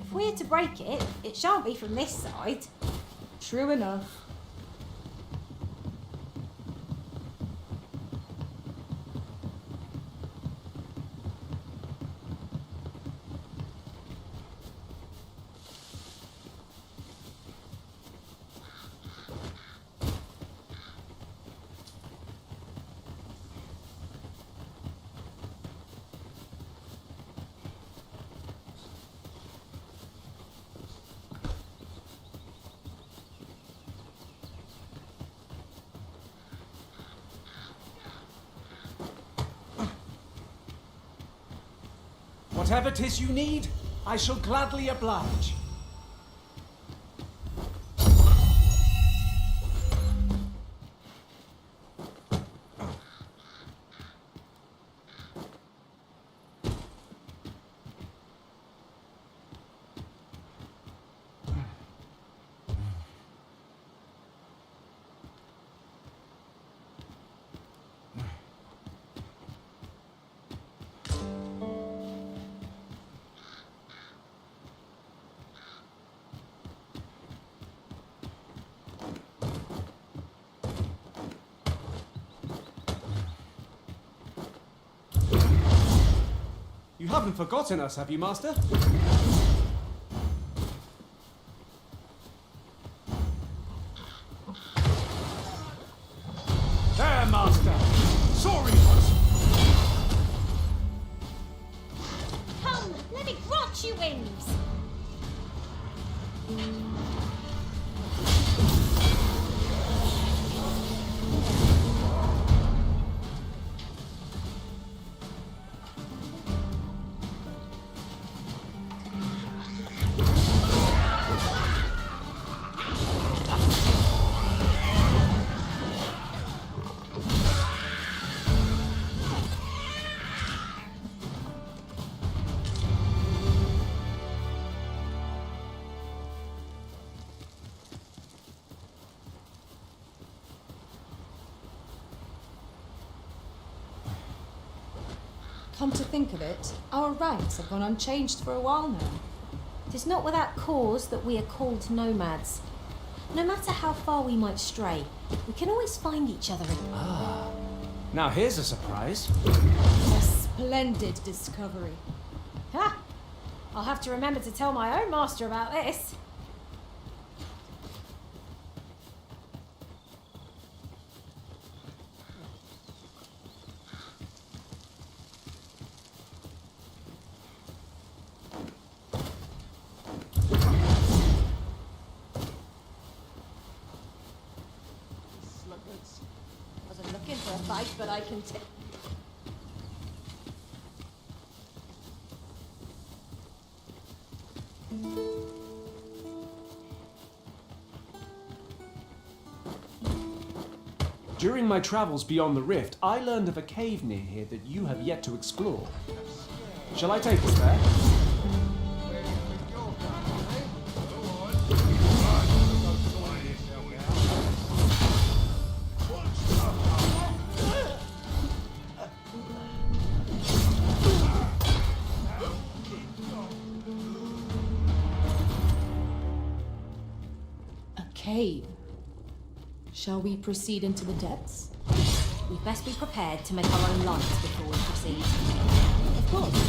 If we're to break it, it shan't be from this side. True enough. Whatever 'tis you need, I shall gladly oblige. You haven't forgotten us, have you, Master? There, Master! Sorry, Come, let me grant you wings! Come to think of it, our ranks have gone unchanged for a while now. It is not without cause that we are called nomads. No matter how far we might stray, we can always find each other again. Ah. Now here's a surprise. A splendid discovery. Ha! I'll have to remember to tell my own master about this. Wasn't looking for a fight, but I can tell. During my travels beyond the rift, I learned of a cave near here that you have yet to explore. Shall I take us there? A cave. Shall we proceed into the depths? We'd best be prepared to make our own lights before we proceed. Of course.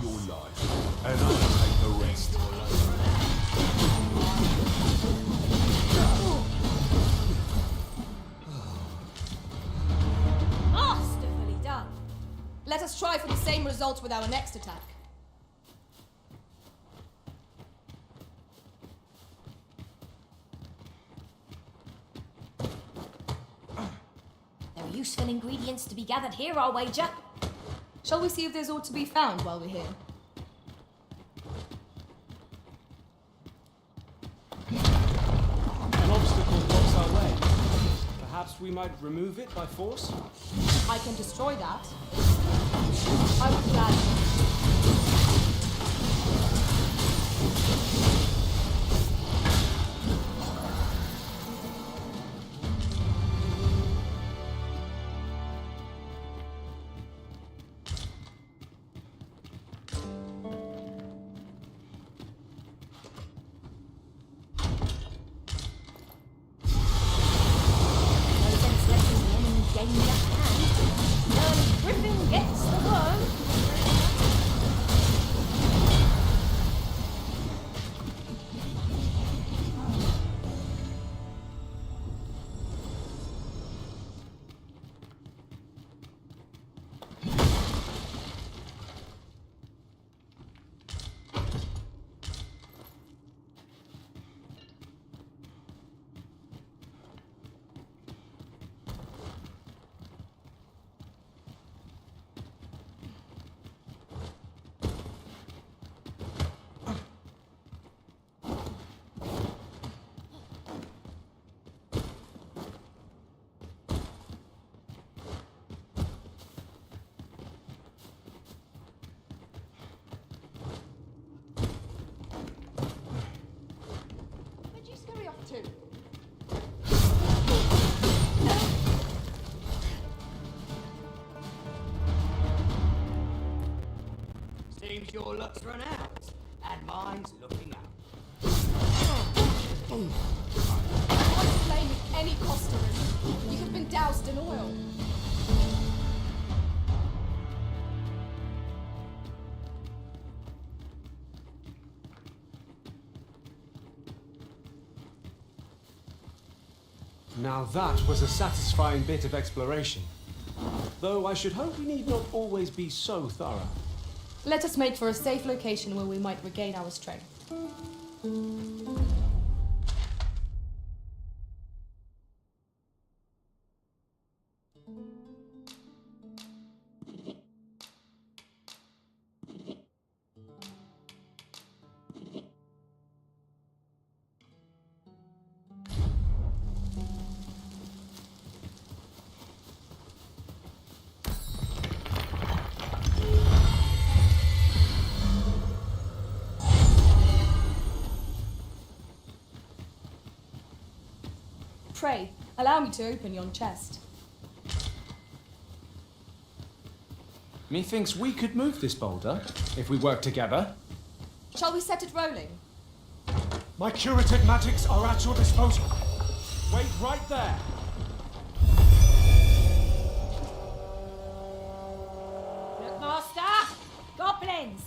Your life, and I'll take the rest. Masterfully done. Let us try for the same result with our next attack. There are useful ingredients to be gathered here, I'll wager. Shall we see if there's aught to be found while we're here? An obstacle blocks our way. Perhaps we might remove it by force? I can destroy that. I would gladly. Seems your luck's run out, and mine's looking out. I won't blame any customers. You have been doused in oil. Now that was a satisfying bit of exploration. Though I should hope we need not always be so thorough. Let us make for a safe location where we might regain our strength. Pray, allow me to open yon chest. Methinks we could move this boulder if we work together. Shall we set it rolling? My curative magics are at your disposal. Wait right there. Look, Master! Goblins!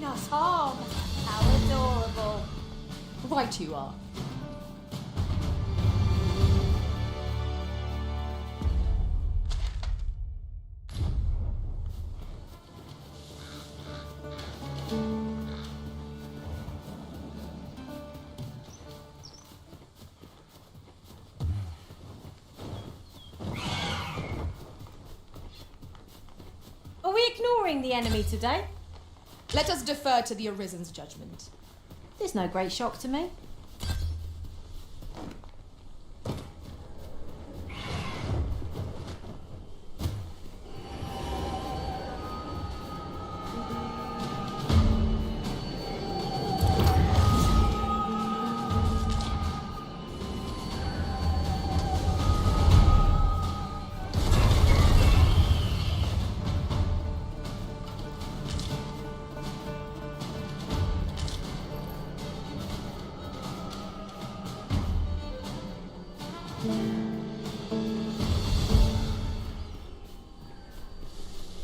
us harm. How adorable. Right you are. Are we ignoring the enemy today? Let us defer to the Arisen's judgment. There's no great shock to me.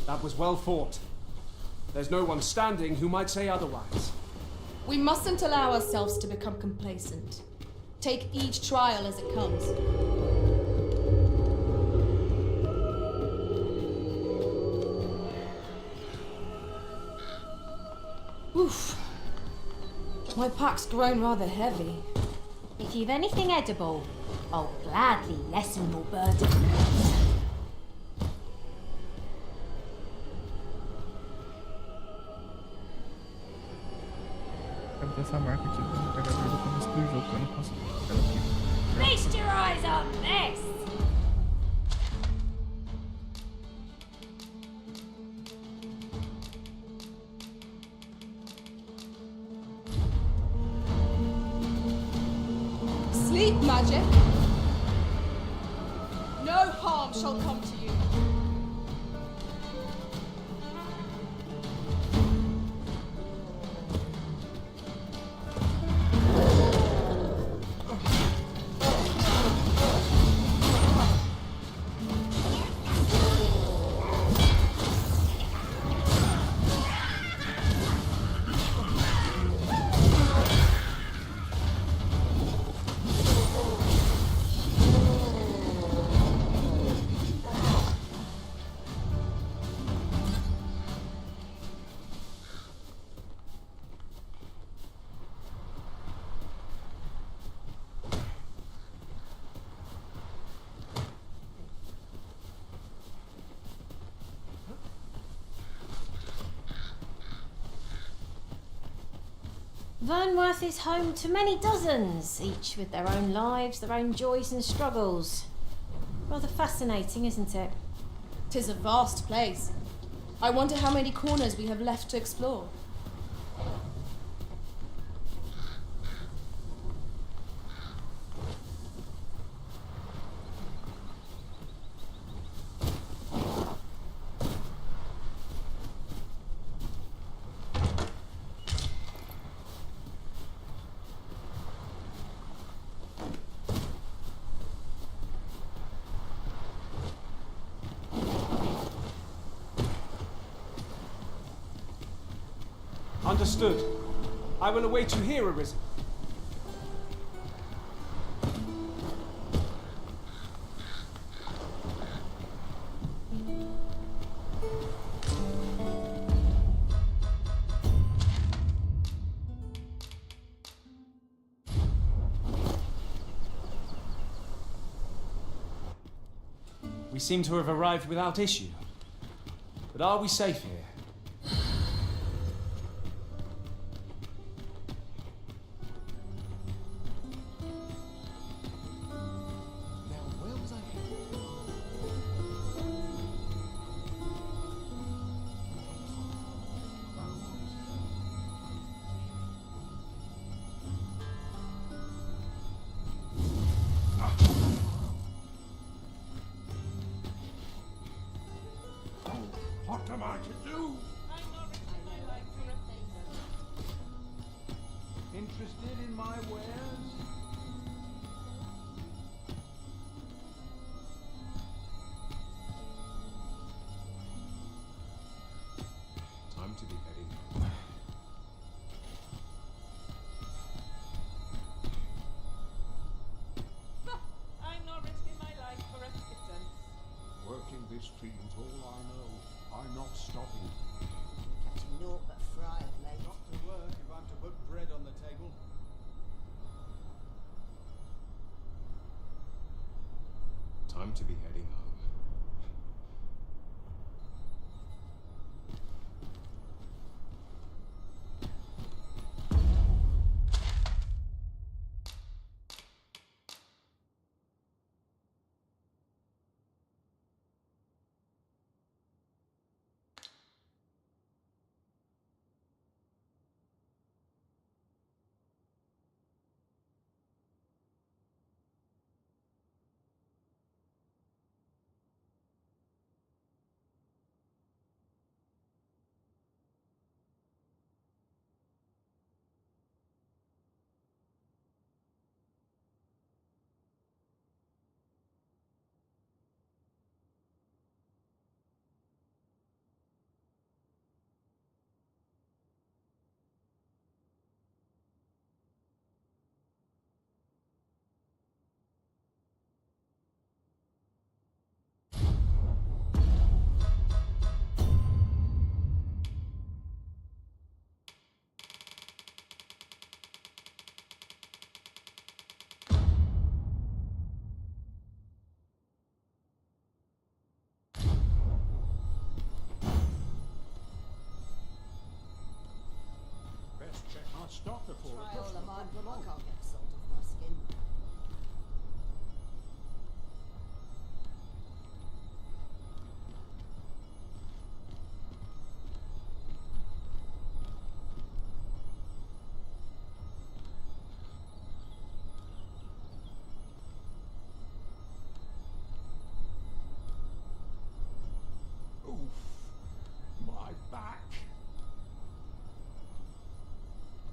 That was well fought. There's no one standing who might say otherwise. We mustn't allow ourselves to become complacent. Take each trial as it comes. Oof. My pack's grown rather heavy. If you've anything edible, I'll gladly lessen your burden. Quero ter essa marca aqui do pegador do começo do jogo, que eu não consigo pegar aqui. Feast your eyes on this! Sleep, magic! No harm shall come to you. Vernworth is home to many dozens, each with their own lives, their own joys and struggles. Rather fascinating, isn't it? 'Tis a vast place. I wonder how many corners we have left to explore. Understood. I will await you here, Arisen. We seem to have arrived without issue. But are we safe here? What am I to do? Interested in my wares? Time to be heading home. Time to be heading home. Best check my stock before Try it all puts of me mine. along. I can't get salt off my skin. Oof. My back.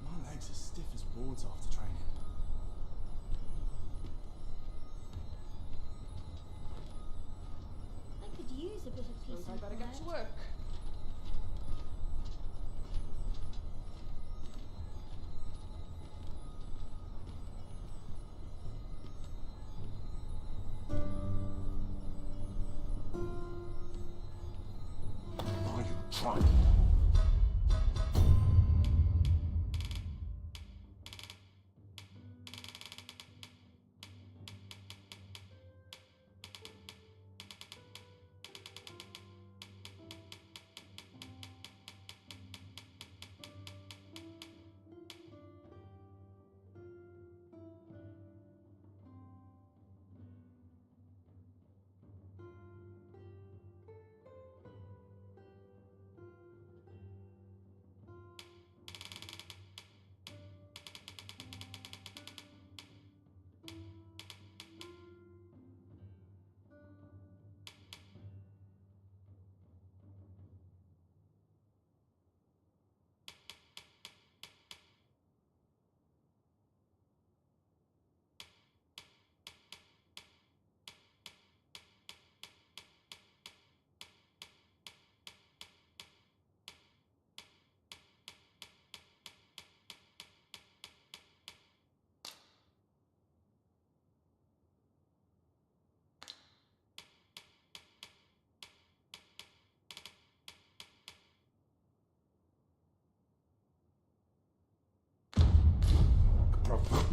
My legs are stiff as boards after training. I could use a bit of peace and better get to quiet. work. Are you trying?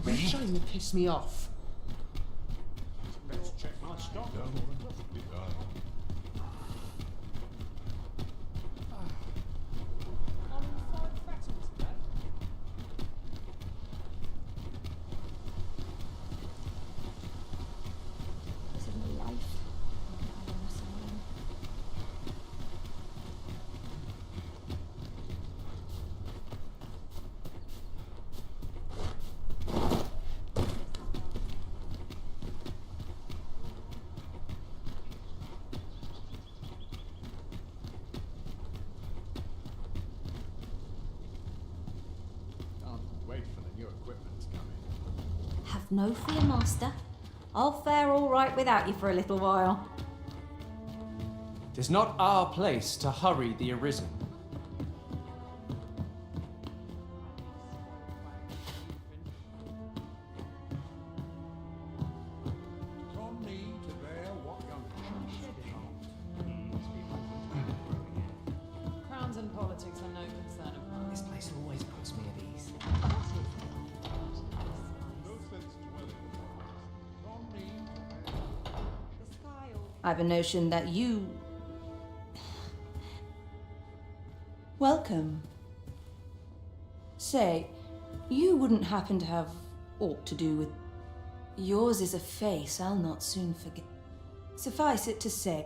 You're trying to piss me off. Best check my stock before it puts me along. I'm in 5 battles today. This isn't life. I want to surrender. Can't wait for the new equipment to come in. Have no fear, Master. I'll fare all right without you for a little while. Tis not our place to hurry the arisen. From me to bear what young Crowns and politics are no concern of mine. This place always puts me at ease. No sense dwelling upon this. From me to bear. The sky I've a notion that you... Welcome. Say, you wouldn't happen to have aught to do with... Yours is a face I'll not soon forget. Suffice it to say...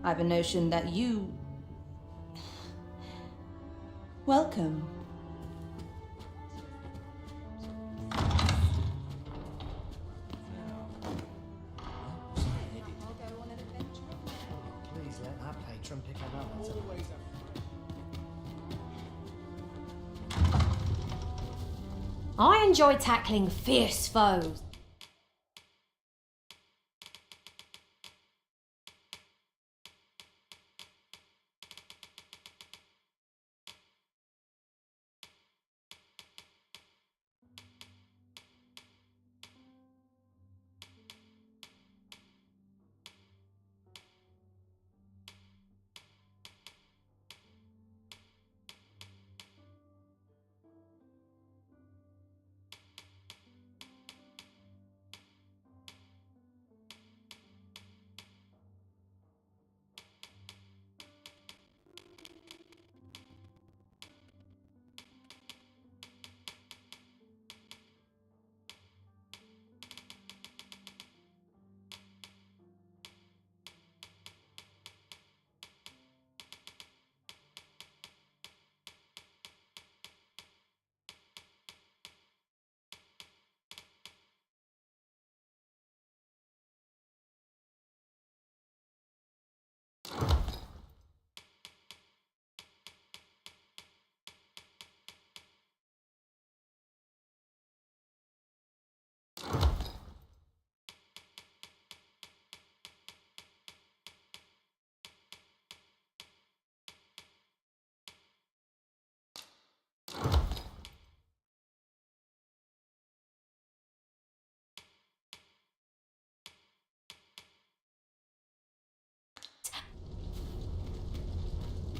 I've a notion that you... Welcome. Please let that patron pick another. I enjoy tackling fierce foes.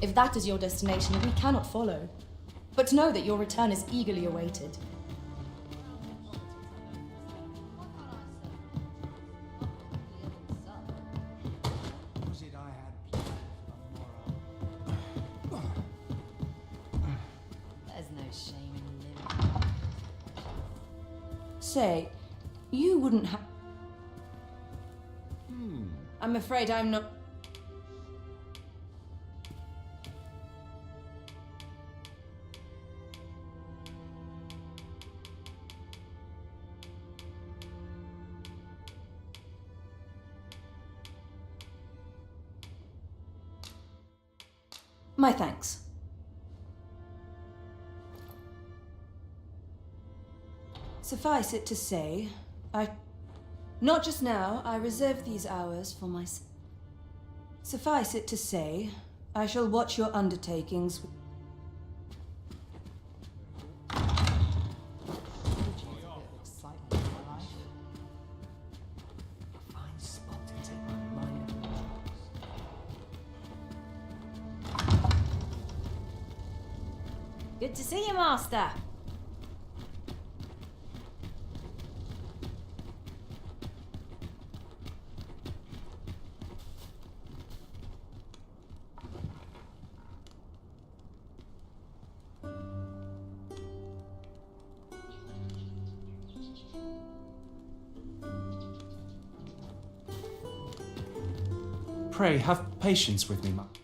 If that is your destination, we cannot follow. But know that your return is eagerly awaited. Was it I had planned for the morrow? There's no shame in living. Say, you wouldn't have... I'm afraid I'm not... My thanks. Suffice it to say, not just now, I reserve these hours for myself. Suffice it to say, I shall watch your undertakings. Good to see you, Master. Pray, have patience with me, Master.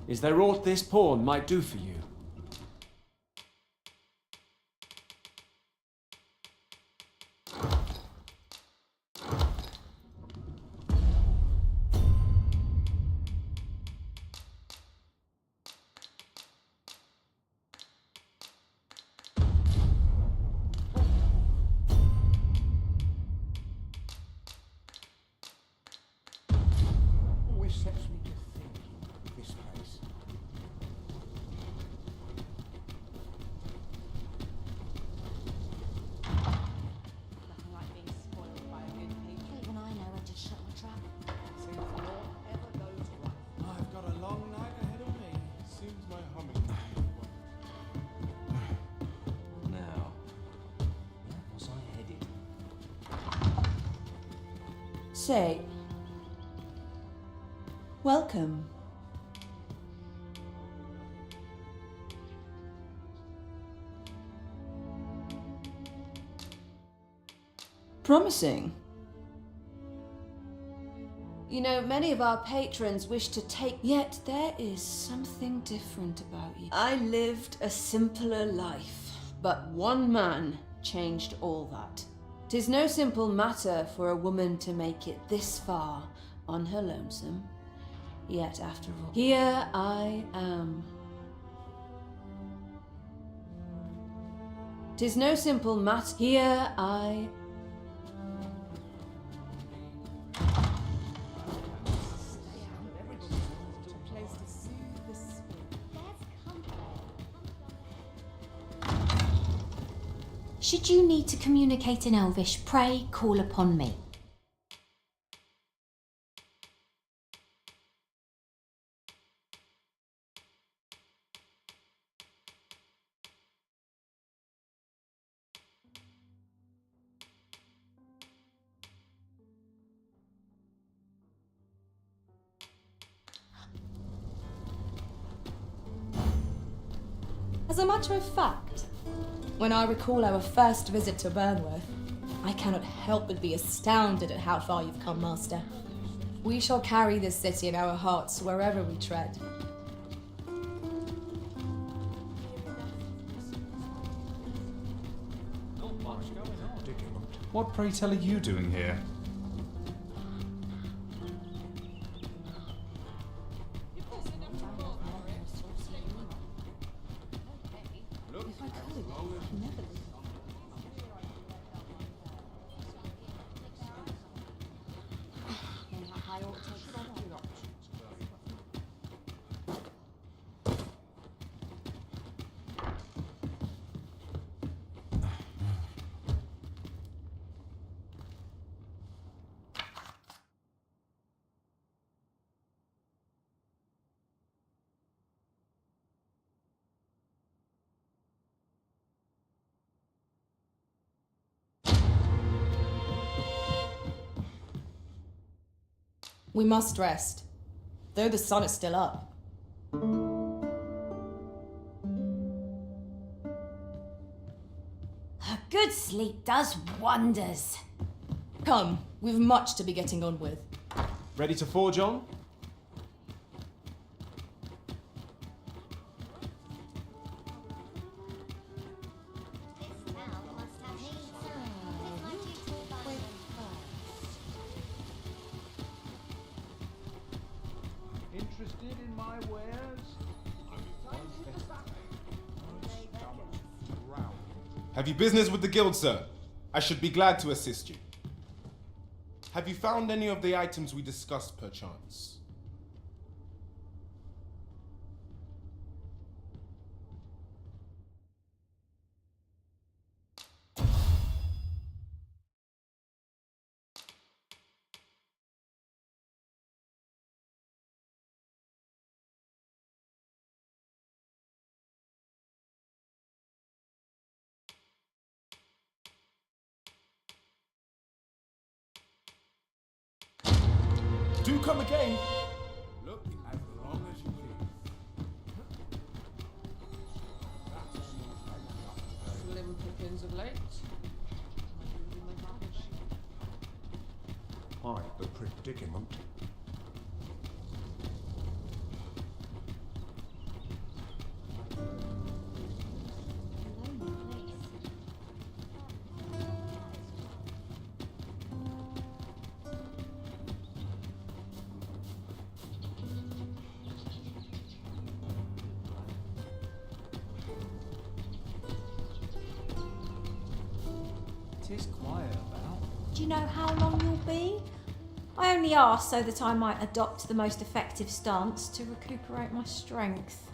Is there aught this pawn might do for you? Always sets me to think, this place. Nothing like being spoiled by a good patron. Even I know when to shut my trap. Seems ever goes right. I've got a long night ahead of me. Seems my humming. Now, where was I headed? Say, welcome. Promising. You know, many of our patrons wish to take, yet there is something different about you. I lived a simpler life, but one man changed all that. 'Tis no simple matter for a woman to make it this far on her lonesome. Yet after all, here I am. 'Tis no simple matter. Here I Should you need to communicate in Elvish, pray call upon me. As a matter of fact, when I recall our first visit to Burnworth, I cannot help but be astounded at how far you've come, Master. We shall carry this city in our hearts wherever we tread. What, pray tell, are you doing here? We must rest, though the sun is still up. Good sleep does wonders. Come, we've much to be getting on with. Ready to forge on? Interested in my wares? Have you business with the guild, sir? I should be glad to assist you. Have you found any of the items we discussed, perchance? Do come again. Look as long as you please. Slim pickings of late. Quite the predicament. It is quiet about. Do you know how long you'll be? I only asked so that I might adopt the most effective stance to recuperate my strength.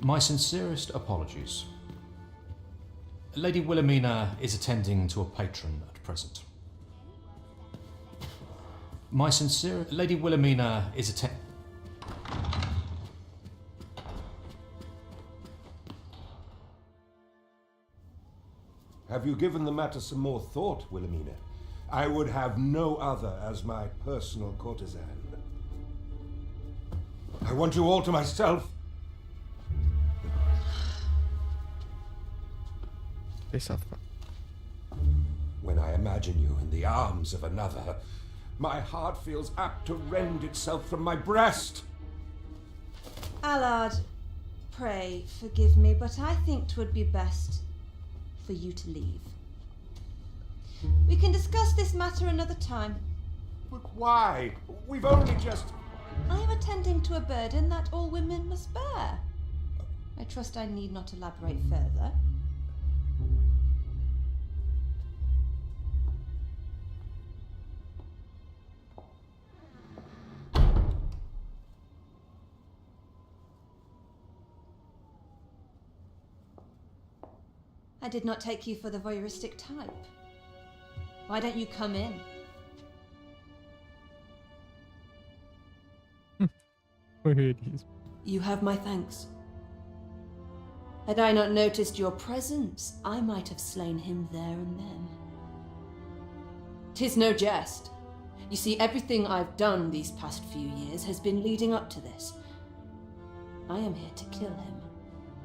My sincerest apologies. Lady Wilhelmina is attending to a patron at present. My sincere... Lady Wilhelmina is attending... Have you given the matter some more thought, Wilhelmina? I would have no other as my personal courtesan. I want you all to myself. When I imagine you in the arms of another, my heart feels apt to rend itself from my breast. Allard, pray forgive me, but I think 'twould be best for you to leave. We can discuss this matter another time. But why? We've only just... I am attending to a burden that all women must bear. I trust I need not elaborate further. I did not take you for the voyeuristic type. Why don't you come in? You have my thanks. Had I not noticed your presence, I might have slain him there and then. 'Tis no jest. You see, everything I've done these past few years has been leading up to this. I am here to kill him.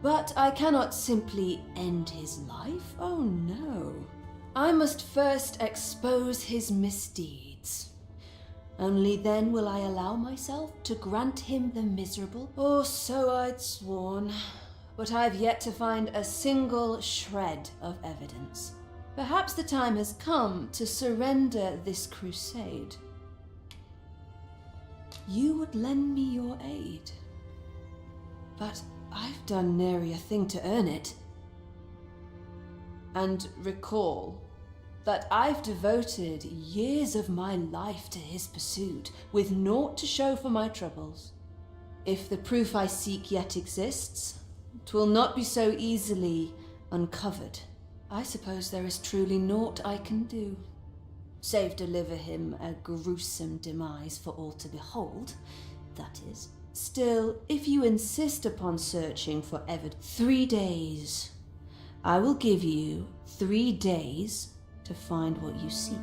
But I cannot simply end his life. Oh no. I must first expose his misdeeds. Only then will I allow myself to grant him the miserable. Or so I'd sworn. But I've yet to find a single shred of evidence. Perhaps the time has come to surrender this crusade. You would lend me your aid. But I've done nary a thing to earn it. And recall that I've devoted years of my life to his pursuit, with naught to show for my troubles. If the proof I seek yet exists, 'twill not be so easily uncovered. I suppose there is truly naught I can do, save deliver him a gruesome demise for all to behold, that is. Still, if you insist upon searching for evidence, 3 days. I will give you 3 days to find what you seek.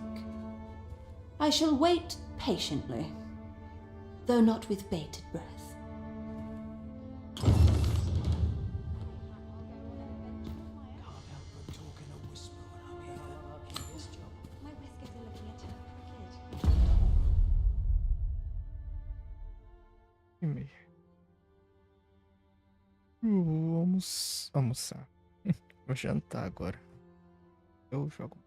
I shall wait patiently, though not with bated breath. E-mail. Vamos almoçar. Vou jantar agora. Eu jogo